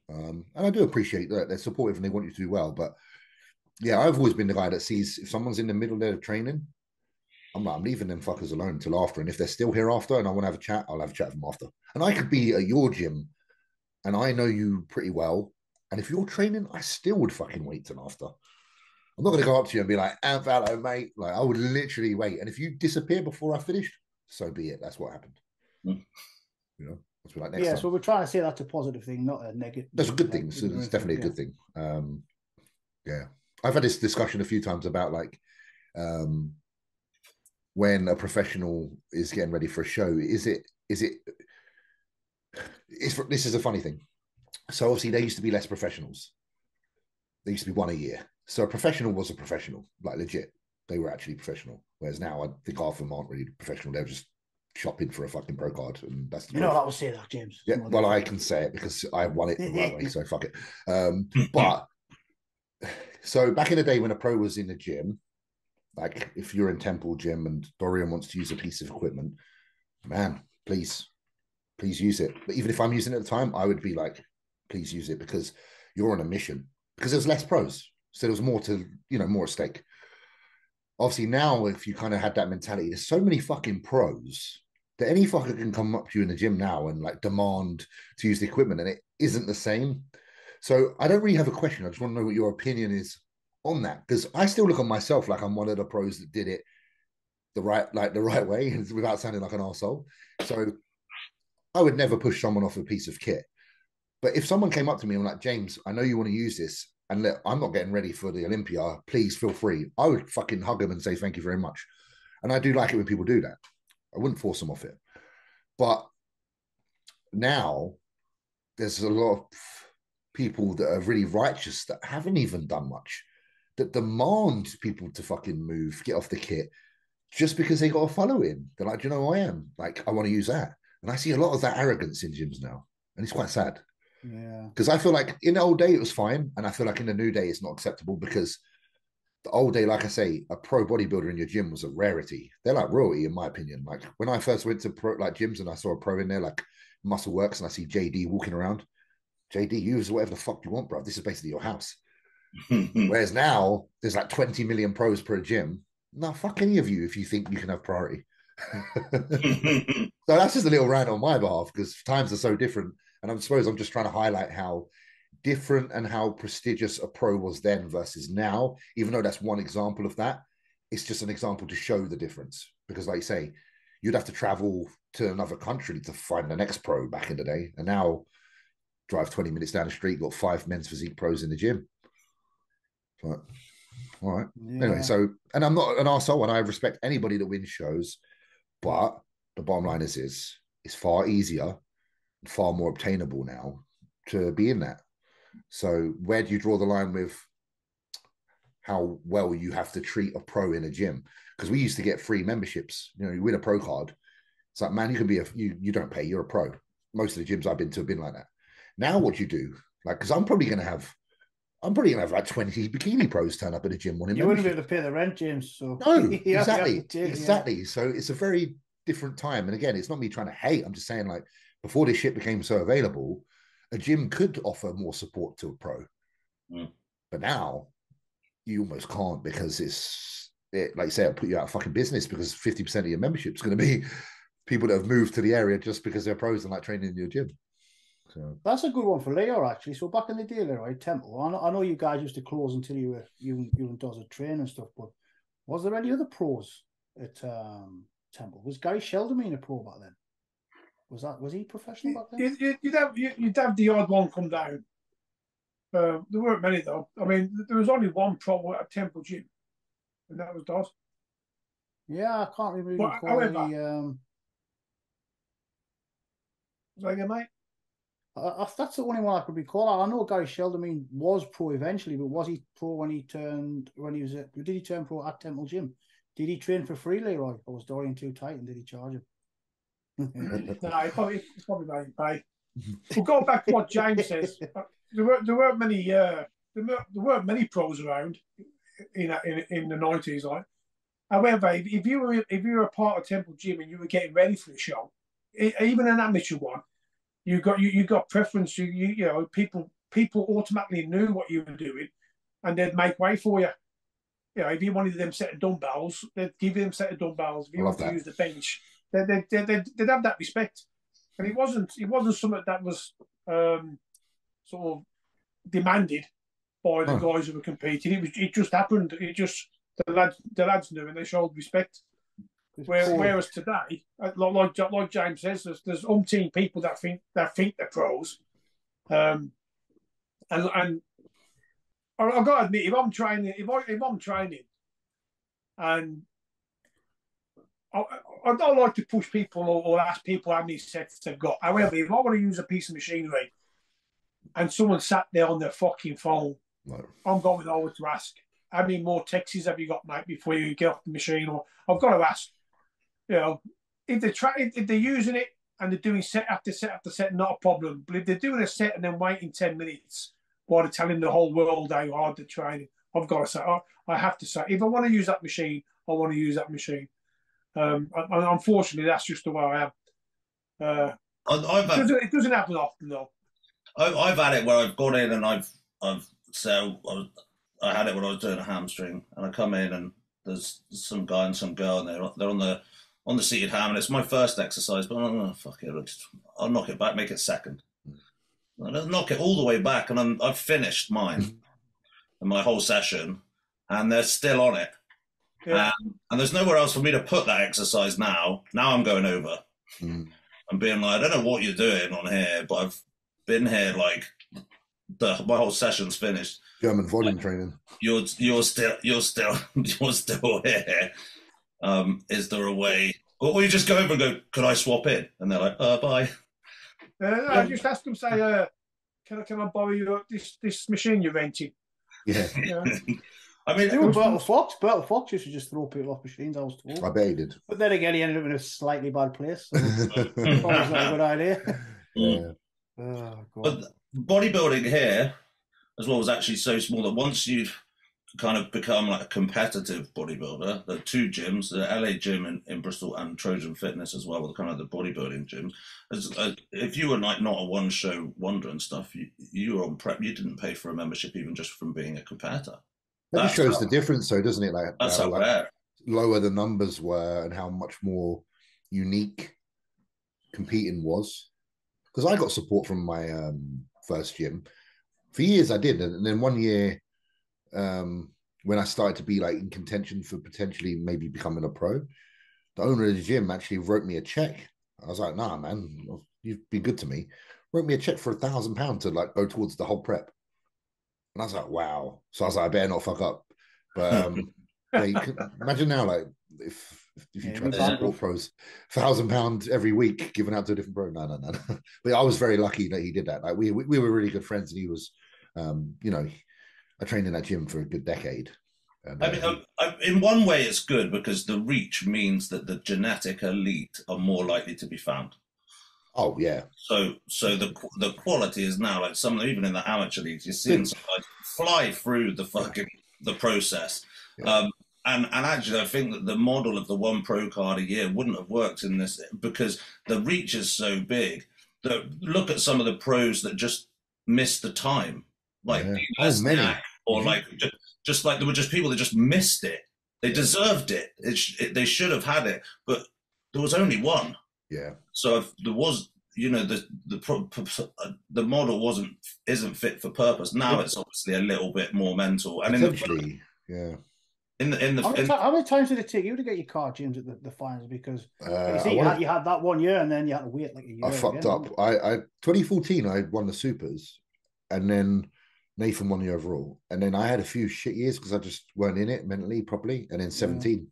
And I do appreciate that they're supportive and they want you to do well. But yeah, I've always been the guy that sees if someone's in the middle of their training, I'm leaving them fuckers alone until after. And if they're still here after and I want to have a chat, I'll have a chat with them after. And I could be at your gym and I know you pretty well. And if you're training, I still would fucking wait till after. I'm not going to go up to you and be like, hello, mate. Like, I would literally wait. And if you disappear before I finished, so be it. That's what happened. That's what like next time. So we're trying to say that's a positive thing, not a negative. That's a good thing. So it's definitely a good thing. I've had this discussion a few times about like, when a professional is getting ready for a show, this is a funny thing. So obviously there used to be less professionals. There used to be one a year. So a professional was a professional, like legit. They were actually professional. Whereas now I think half of them aren't really professional. They're just shopping for a fucking pro card. And that's the I would say that, James. Yeah, well, I can say it because I won it the right way, so fuck it. But so back in the day when a pro was in the gym, like if you're in Temple Gym and Dorian wants to use a piece of equipment, man, please use it. But even if I'm using it at the time, I would be like, please use it because you're on a mission. Because there's less pros. So there was more to, more at stake. Obviously now, if you kind of had that mentality, there's so many fucking pros that any fucker can come up to you in the gym now and like demand to use the equipment and it isn't the same. So I don't really have a question. I just want to know what your opinion is on that, because I still look at myself like I'm one of the pros that did it the right way without sounding like an arsehole. So I would never push someone off a piece of kit. But if someone came up to me and like, James, I know you want to use this, and look, I'm not getting ready for the Olympia, please feel free, I would fucking hug them and say thank you very much. And I do like it when people do that. I wouldn't force them off it. But now there's a lot of people that are really righteous that haven't even done much, that demand people to fucking move, get off the kit, just because they got a following. They're like, do you know who I am? Like, I want to use that. And I see a lot of that arrogance in gyms now. And it's quite sad. Yeah. Because I feel like in the old day, it was fine. And I feel like in the new day, it's not acceptable because the old day, like I say, a pro bodybuilder in your gym was a rarity. They're like royalty, in my opinion. Like when I first went to gyms and I saw a pro in there, like Muscle Works, and I see JD walking around. JD, use whatever the fuck you want, bro. This is basically your house. Whereas now there's like 20 million pros per gym. No, fuck any of you if you think you can have priority. So that's just a little rant on my behalf because times are so different. And I suppose I'm just trying to highlight how different and how prestigious a pro was then versus now, even though that's one example of that. It's just an example to show the difference. Because like you say, you'd have to travel to another country to find the next pro back in the day. And now drive 20 minutes down the street, got 5 men's physique pros in the gym. But, all right. Yeah. Anyway, so, and I'm not an arsehole and I respect anybody that wins shows, but the bottom line is it's far easier, far more obtainable now to be in that. So where do you draw the line with how well you have to treat a pro in a gym? Because we used to get free memberships. You know, you win a pro card. It's like, man, you can be you don't pay, you're a pro. Most of the gyms I've been to have been like that. Now what you do, like, because I'm probably gonna have like 20 bikini pros turn up at a gym wanting you wouldn't be able to pay the rent, James. So no, exactly. Yeah. So it's a very different time. And again, it's not me trying to hate. I'm just saying, like, before this shit became so available, a gym could offer more support to a pro. But now you almost can't because like you say, it'll put you out of fucking business because 50% of your membership is going to be people that have moved to the area just because they're pros and like training in your gym. So that's a good one for Leo, actually. So back in the day, Leroy, Temple, I know you guys used to close until you and Doz a train and stuff, but was there any other pros at Temple? Was Gary Sheldon a pro back then? Was he professional back then? You'd have the odd one come down. There weren't many though. I mean, there was only one pro at Temple Gym, and that was Doz. Yeah, I can't really recall any. Mate. That's the only one I could recall. I know Gary Sheldon was pro eventually, but was he pro when he was did he turn pro at Temple Gym? Did he train for free, Leroy? Or was Dorian too tight and did he charge him? No, it's probably made pay. We'll go back to what James says. There weren't many pros around in the 90s. Like, however, if you were a part of Temple Gym and you were getting ready for the show, even an amateur one, you got preference. You know, people automatically knew what you were doing, and they'd make way for you. You know, if you wanted them set of dumbbells, they'd give you them set of dumbbells. If you wanted to use the bench, they'd have that respect. And it wasn't something that was sort of demanded by the guys who were competing. It just happened. The lads knew and they showed respect. Whereas today, like James says, there's umpteen people that think they're pros, and I've got to admit, if I'm training, and I don't like to push people or ask people how many sets they've got. However, if I want to use a piece of machinery and someone sat there on their fucking phone, I'm going over to ask, how many more Texas have you got, mate, before you get off the machine? Or I've got to ask, you know, if they're using it and they're doing set after set after set, not a problem. But if they're doing a set and then waiting 10 minutes while they're telling the whole world how hard they're training, I've got to say, I have to say, if I want to use that machine, I want to use that machine. Unfortunately, that's just the way I am. It doesn't happen often, though. I've had it where I've gone in and I had it when I was doing a hamstring, and I come in and there's some guy and some girl, and they're on the seated ham, and it's my first exercise, but fuck it, I'll knock it back, make it second. I'll knock it all the way back, and I've finished mine and my whole session, and they're still on it. Yeah. And there's nowhere else for me to put that exercise now. Now I'm going over. I'm being like, I don't know what you're doing on here, but I've been here like my whole session's finished. German volume training. You're still here. Is there a way? Or you just go over and go, could I swap in? And they're like, bye. I just ask them, say, can I borrow you this machine you're renting? Yeah. I mean, Bertel Fox used to just throw people off machines, I was told. I bet he did. But then again, he ended up in a slightly bad place. So probably not a good idea. Yeah. Oh, God. But bodybuilding here, as well, was actually so small that once you'd kind of become like a competitive bodybuilder. There are two gyms, the LA gym in Bristol and Trojan Fitness as well, with kind of the bodybuilding gyms. If you were like not a one show wonder and stuff, you were on prep. You didn't pay for a membership even just from being a competitor. That just shows the difference, though, doesn't it? Like that's how like, lower the numbers were and how much more unique competing was. Because I got support from my first gym. For years I did, and then one year when I started to be like in contention for potentially maybe becoming a pro, the owner of the gym actually wrote me a check. I was like, nah, man, you've been good to me. Wrote me a check for £1,000 to like go towards the whole prep. And I was like, wow. So I was like, I better not fuck up. But yeah, you can imagine now, like if you try to support pros, £1,000 every week given out to a different pro. No. But I was very lucky that he did that. Like we were really good friends, and he was, you know, I trained in that gym for a good decade. And, I mean, in one way, it's good because the reach means that the genetic elite are more likely to be found. Oh yeah. So the quality is now like some even in the amateur leagues, you're seeing some guys fly through the process. Yeah. And actually, I think that the model of the one pro card a year wouldn't have worked in this because the reach is so big. That look at some of the pros that just missed the time, like many, or like just like there were just people that just missed it. They deserved it. They should have had it, but there was only one. Yeah. So if there was, you know, the model isn't fit for purpose. Now it's obviously a little bit more mental. And essentially, how many times did it take you to get your card, James, at the finals? Because you had that 1 year, and then you had to wait like a year. I fucked up. I 2014, I won the supers, and then Nathan won the overall, and then I had a few shit years because I just weren't in it mentally properly. And then 17,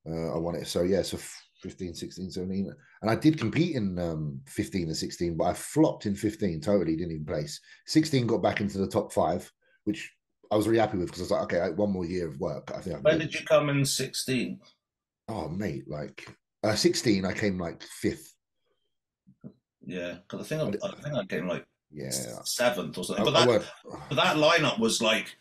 I won it. So yeah, so 15, 16, 17. And I did compete in 15 and 16, but I flopped in 15, totally didn't even place. 16 got back into the top 5, which I was really happy with because I was like, okay, one more year of work. I think. When did you come in 16? Oh, mate, like 16, I came like 5th. Yeah, because I think I came like 7th or something. But that lineup was like,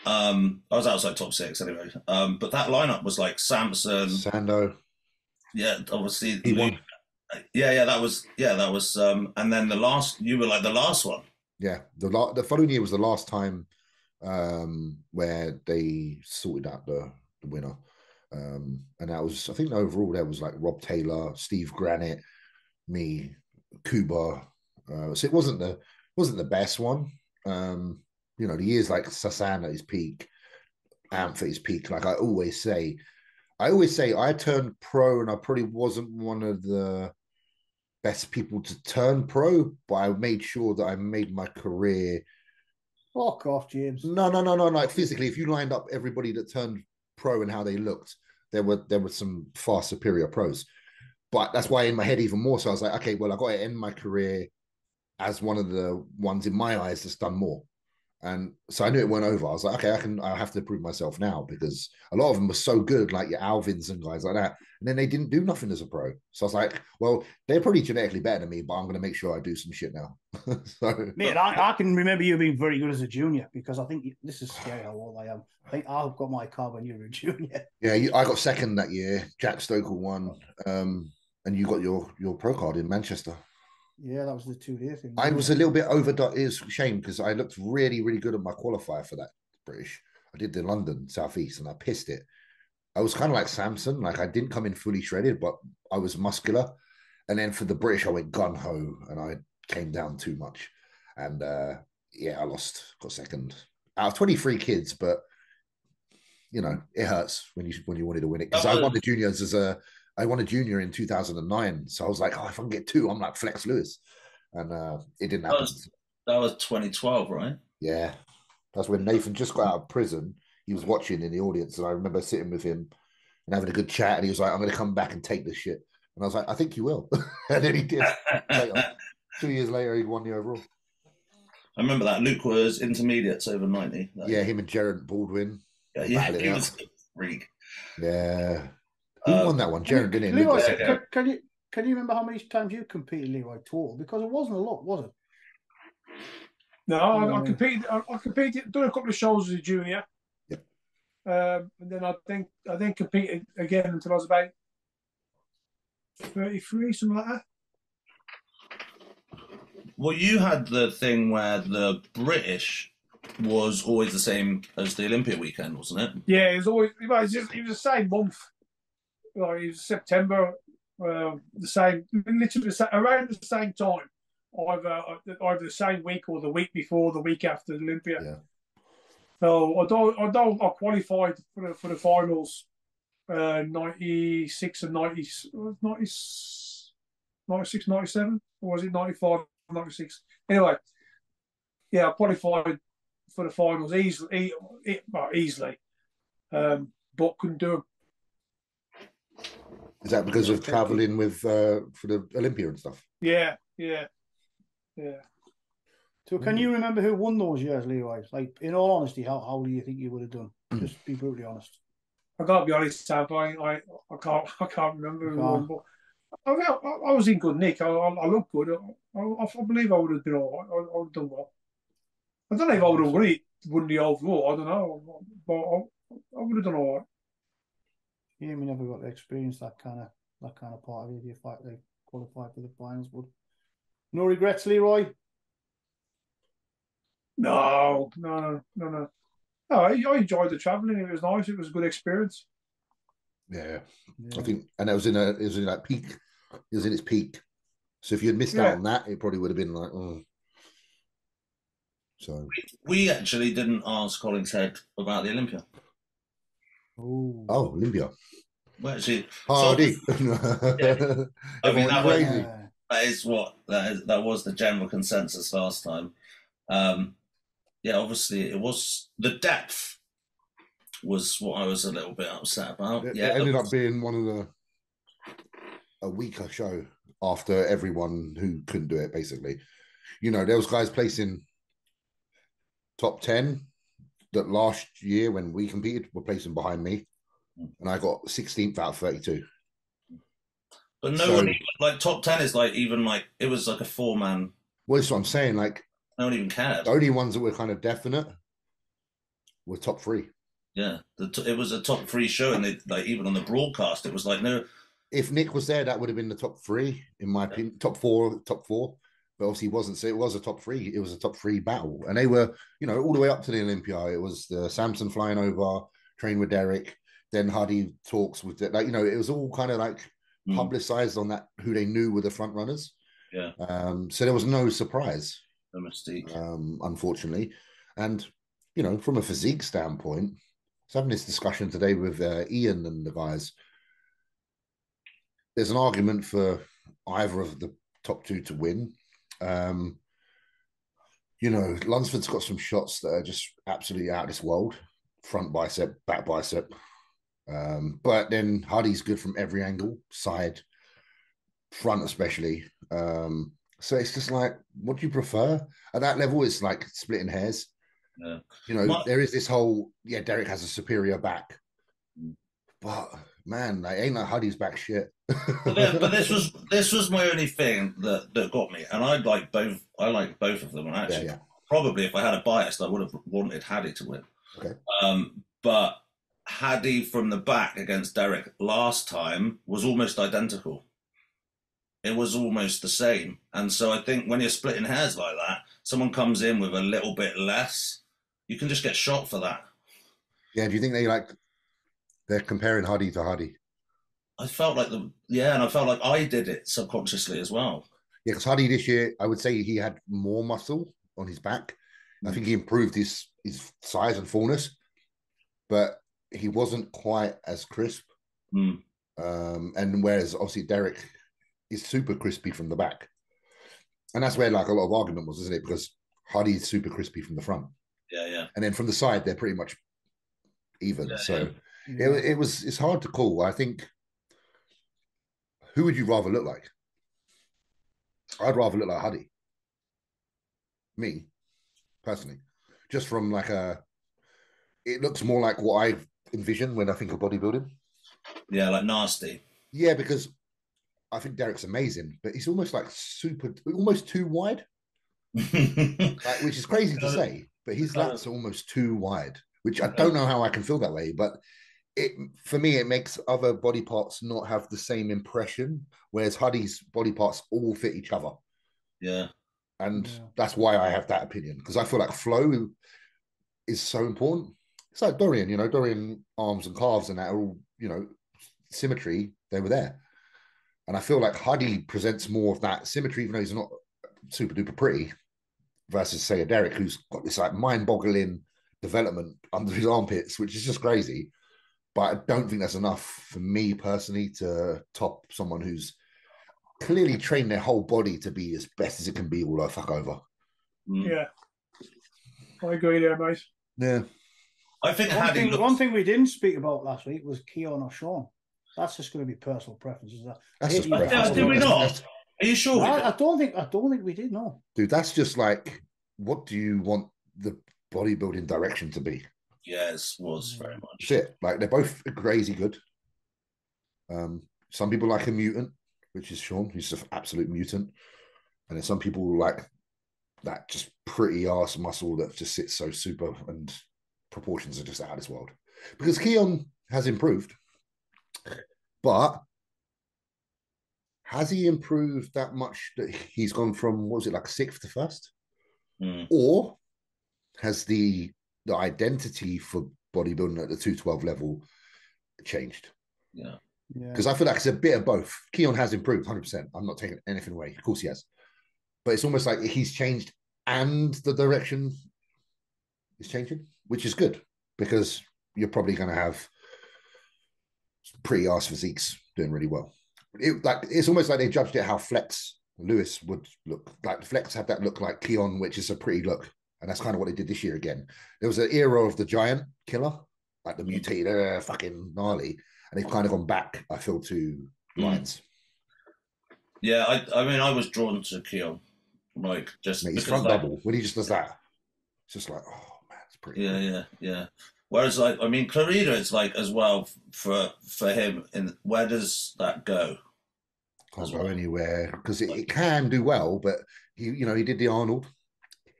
I was outside top 6 anyway. But that lineup was like Samson, Sando. Yeah, obviously. He won. Yeah, that was. And then you were like the last one. Yeah, the following year was the last time where they sorted out the winner. And that was, I think overall there was like Rob Taylor, Steve Granite, me, Kuba. So it wasn't the best one. You know, the years like Sasan at his peak, Anth at his peak. Like I always say I turned pro, and I probably wasn't one of the best people to turn pro, but I made sure that I made my career. Fuck off, James. No. Like physically, if you lined up everybody that turned pro and how they looked, there were some far superior pros. But that's why in my head even more so, I was like, okay, well, I got to end my career as one of the ones in my eyes that's done more. And so I knew it went over. I was like, okay, I have to prove myself now, because a lot of them were so good, like your Alvins and guys like that. And then they didn't do nothing as a pro. So I was like, well, they're probably genetically better than me, but I'm going to make sure I do some shit now. Mate, I can remember you being very good as a junior, because I think this is scary how old I am. I think I've got my card when you were a junior. Yeah, I got second that year. Jack Stokel won, and you got your pro card in Manchester. Yeah, that was the 2-day thing. I was a little bit overdone. It was a shame because I looked really, really good at my qualifier for that British. I did the London Southeast and I pissed it. I was kind of like Samson. Like I didn't come in fully shredded, but I was muscular. And then for the British, I went gun-ho and I came down too much. And I lost, got second. Out of 23 kids, but you know, it hurts when you wanted to win it. Because I won the juniors I won a junior in 2009. So I was like, oh, if I can get 2, I'm like Flex Lewis. And it didn't happen. That was 2012, right? Yeah. That's when Nathan just got out of prison. He was watching in the audience. And I remember sitting with him and having a good chat. And he was like, I'm going to come back and take this shit. And I was like, I think you will. And then he did. Later. 2 years later, he won the overall. I remember that. Luke was intermediates over 90. Yeah, him and Gerard Baldwin. Yeah, he was a freak. Yeah. Who won that one? Jared, didn't Leroy, can you remember how many times you competed, Leroy, total? Because it wasn't a lot, was it? No, I competed, done a couple of shows as a junior. And then I then competed again until I was about 33, something like that. Well, you had the thing where the British was always the same as the Olympia weekend, wasn't it? Yeah, it was always. It was the same month. Like it was September, the same, literally around the same time. Either the same week or the week before, the week after Olympia. Yeah. So although I qualified for the finals, 96 and 96, 97, or was it 95, 96? Anyway, yeah, I qualified for the finals easily, but couldn't do them. Is that because of traveling with for the Olympia and stuff? Yeah. So can you remember who won those years, Leroy? Like, in all honesty, how do you think you would have done? Just be brutally honest. I can't be honest, Sam. I can't remember who won, but I was in good nick. I looked good. I believe I would have been all right. I would have done well. I don't know if I would have won the overall. I don't know, but I would have done all right. Yeah, we never got to experience that kind of part of it. The fact they qualified for the finals, but no regrets, Leroy. No. I enjoyed the travelling. It was nice. It was a good experience. Yeah. I think, and it was in that peak. It was in its peak. So if you had missed out on that, it probably would have been like, oh. So we actually didn't ask Hollingshead about the Olympia. Oh, Olympia. Well, actually, Hardy. Yeah. I mean, that was the general consensus last time. Yeah, obviously it was the depth was what I was a little bit upset about. It ended up being one of a weaker show after everyone who couldn't do it, basically. You know, there was guys placing top 10 that last year when we competed were placing behind me, and I got 16th out of 32. But nobody, like top 10 is like, even like, it was like a 4-man. Well, that's what I'm saying. Like, no one even cared. The only ones that were kind of definite were top 3. Yeah, it was a top 3 show, and they, like, even on the broadcast, it was like, no. If Nick was there, that would have been the top 3, in my opinion. Top four. But obviously he wasn't, so it was a top 3. It was a top 3 battle. And they were, you know, all the way up to the Olympia. It was the Samson flying over, train with Derek, then Hardy talks with, like, you know, it was all kind of like publicized on that, who they knew were the front runners. Yeah. So there was no surprise. No mistake. Unfortunately. And, you know, from a physique standpoint, I was having this discussion today with Ian and the guys. There's an argument for either of the top 2 to win. You know, Lunsford's got some shots that are just absolutely out of this world. Front bicep, back bicep. But then Hardy's good from every angle, side, front especially. So it's just like, what do you prefer? At that level, it's like splitting hairs. Yeah. You know, there is this whole, Derek has a superior back. But man, like, ain't like Hardy's back shit. but this was my only thing that got me, and I like both of them. And actually, probably if I had a bias, I would have wanted Hadi to win. Okay. But Hadi from the back against Derek last time was almost identical. It was almost the same, and so I think when you're splitting hairs like that, someone comes in with a little bit less, you can just get shot for that. Yeah. Do you think they're comparing Hadi to Hadi? I felt like and I felt like I did it subconsciously as well. Yeah, because Hadi this year, I would say he had more muscle on his back. I think he improved his size and fullness, but he wasn't quite as crisp. And whereas obviously Derek is super crispy from the back. And that's where like a lot of argument was, isn't it? Because Hadi is super crispy from the front. Yeah. And then from the side, they're pretty much even. It's hard to call. I think, who would you rather look like? I'd rather look like Hadi. Me, personally. Just from like it looks more like what I envision when I think of bodybuilding. Yeah, like nasty. Yeah, because I think Derek's amazing, but he's almost like almost too wide. Which is crazy to say, but his lats are almost too wide. which I don't know how I can feel that way, but for me, it makes other body parts not have the same impression, whereas Huddy's body parts all fit each other. Yeah. And that's why I have that opinion, because I feel like flow is so important. It's like Dorian, you know, Dorian arms and calves and that are all, you know, symmetry, they were there. And I feel like Huddy presents more of that symmetry, even though he's not super duper pretty, versus, say, a Derek, who's got this like mind-boggling development under his armpits, which is just crazy. But I don't think that's enough for me personally to top someone who's clearly trained their whole body to be as best as it can be all the fuck over. Yeah. I agree there, mate. Yeah. I think one thing we didn't speak about last week was Keon or Sean. That's just going to be personal preferences. That's just preference. Did we not? Are you sure? I don't think we did. No, dude. That's just like, what do you want the bodybuilding direction to be? Yes, was very much. Shit, like they're both crazy good. Some people like a mutant, which is Sean, who's just an absolute mutant, and then some people like that just pretty ass muscle that just sits so super, and proportions are just out of this world. Because Keon has improved, but has he improved that much that he's gone from, what was it, like 6th to 1st? Or has the identity for bodybuilding at the 212 level changed? Yeah. Because I feel like it's a bit of both. Keon has improved 100%. I'm not taking anything away. Of course he has. But it's almost like he's changed and the direction is changing, which is good, because you're probably going to have pretty ass physiques doing really well. It's almost like they judged it how Flex Lewis would look. Like Flex had that look like Keon, which is a pretty look. And that's kind of what they did this year again. There was an era of the giant killer, like the mutated, fucking gnarly. And they've kind of gone back, I feel, to lines. Yeah, I mean, I was drawn to Keon. Like, just his front double, when he just does that, it's just like, oh, man, it's pretty Yeah. Whereas, like, I mean, Clarida, it's like, as well, for him, and where does that go? Can't go anywhere, because it can do well, but he did the Arnold.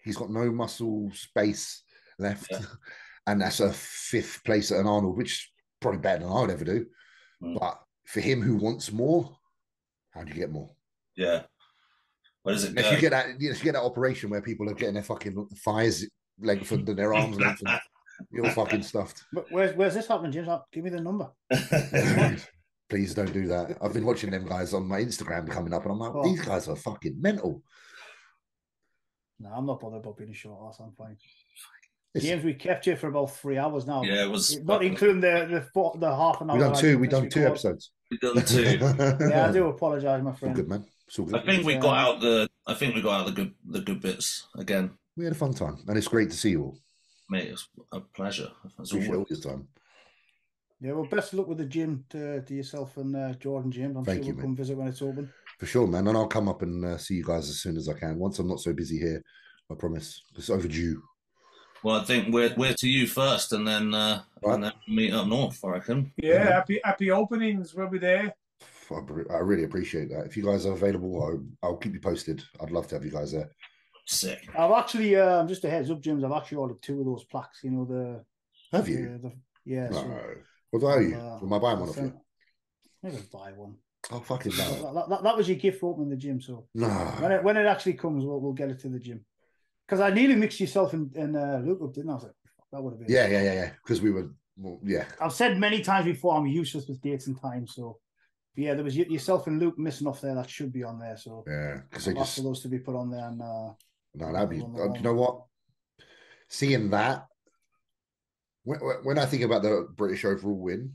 He's got no muscle space left. Yeah. And that's a 5th place at an Arnold, which is probably better than I would ever do. But for him who wants more, how do you get more? Yeah. Where does it go? If you get that operation where people are getting their fucking thighs lengthened and their arms lengthened, you're all fucking stuffed. But where's this happening, James? Give me the number. Please don't do that. I've been watching them guys on my Instagram coming up, and I'm like, these guys are fucking mental. No, I'm not bothered about being a short ass. I'm fine. James, we kept you for about 3 hours now. Yeah, it was not including the half an hour. We've done two episodes. We've done 2. Yeah, I do apologise, my friend. It's all good, man. It's all good. I think we got out the good bits again. We had a fun time, and it's great to see you all. Mate, it's a pleasure. Appreciate all your time. Yeah, well, best of luck with the gym to yourself and Jordan, James. I'm sure we'll come visit when it's open. For sure, man. And I'll come up and see you guys as soon as I can. Once I'm not so busy here, I promise. It's overdue. Well, I think we're to you first, and then meet up north, I reckon. Yeah, happy openings. We'll be there. I really appreciate that. If you guys are available, I'll keep you posted. I'd love to have you guys there. Sick. I've actually, just a heads up, James, I've actually ordered 2 of those plaques. You know, have you? Yeah. No. So, what do I owe you? Am I buying one of you? Maybe buy one. Oh, fucking no. That was your gift for opening the gym, so no. When it actually comes, we'll get it to the gym. Because I nearly mixed yourself and Luke up, didn't I? I was like, that would have been. Yeah. Because we were, I've said many times before, I'm useless with dates and times. So, yeah, there was yourself and Luke missing off there. That should be on there. So, yeah, because I'll ask for those to be put on there. And no, that'd be. You know what? Seeing that, when I think about the British overall win,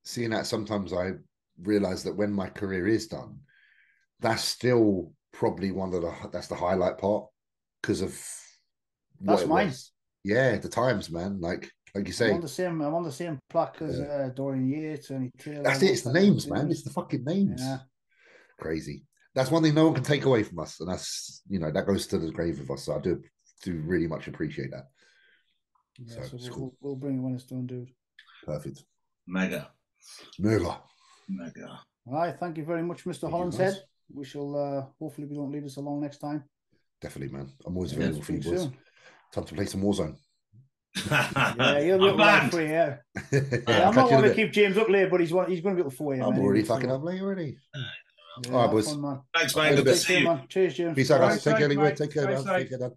seeing that, sometimes I realize that when my career is done, that's still probably that's the highlight part. Because of that's mine. Yeah, the times, man. Like you say, I'm on the same plaque as Dorian Yates and Taylor. That's it. It's the names, man. It's the fucking names. Yeah. Crazy. That's one thing no one can take away from us, and that's that goes to the grave of us. So I do really much appreciate that. Yeah, so we'll bring it when it's done, dude. Perfect. Mega. All right, thank you very much, Mr. Hollingshead. We shall hopefully we don't leave us along next time. Definitely, man. I'm always available for you boys. Time to play some Warzone. Yeah, he'll be up like 3 a.m. I'm not going to keep James up late, but he's going to be up at 4 a.m. I'm already fucking up late already. Yeah, all right, boys. Thanks, mate. Good to see you. Man. Cheers, James. Peace out, guys. Take care, Leroy. Take care, man. Take care, Dad.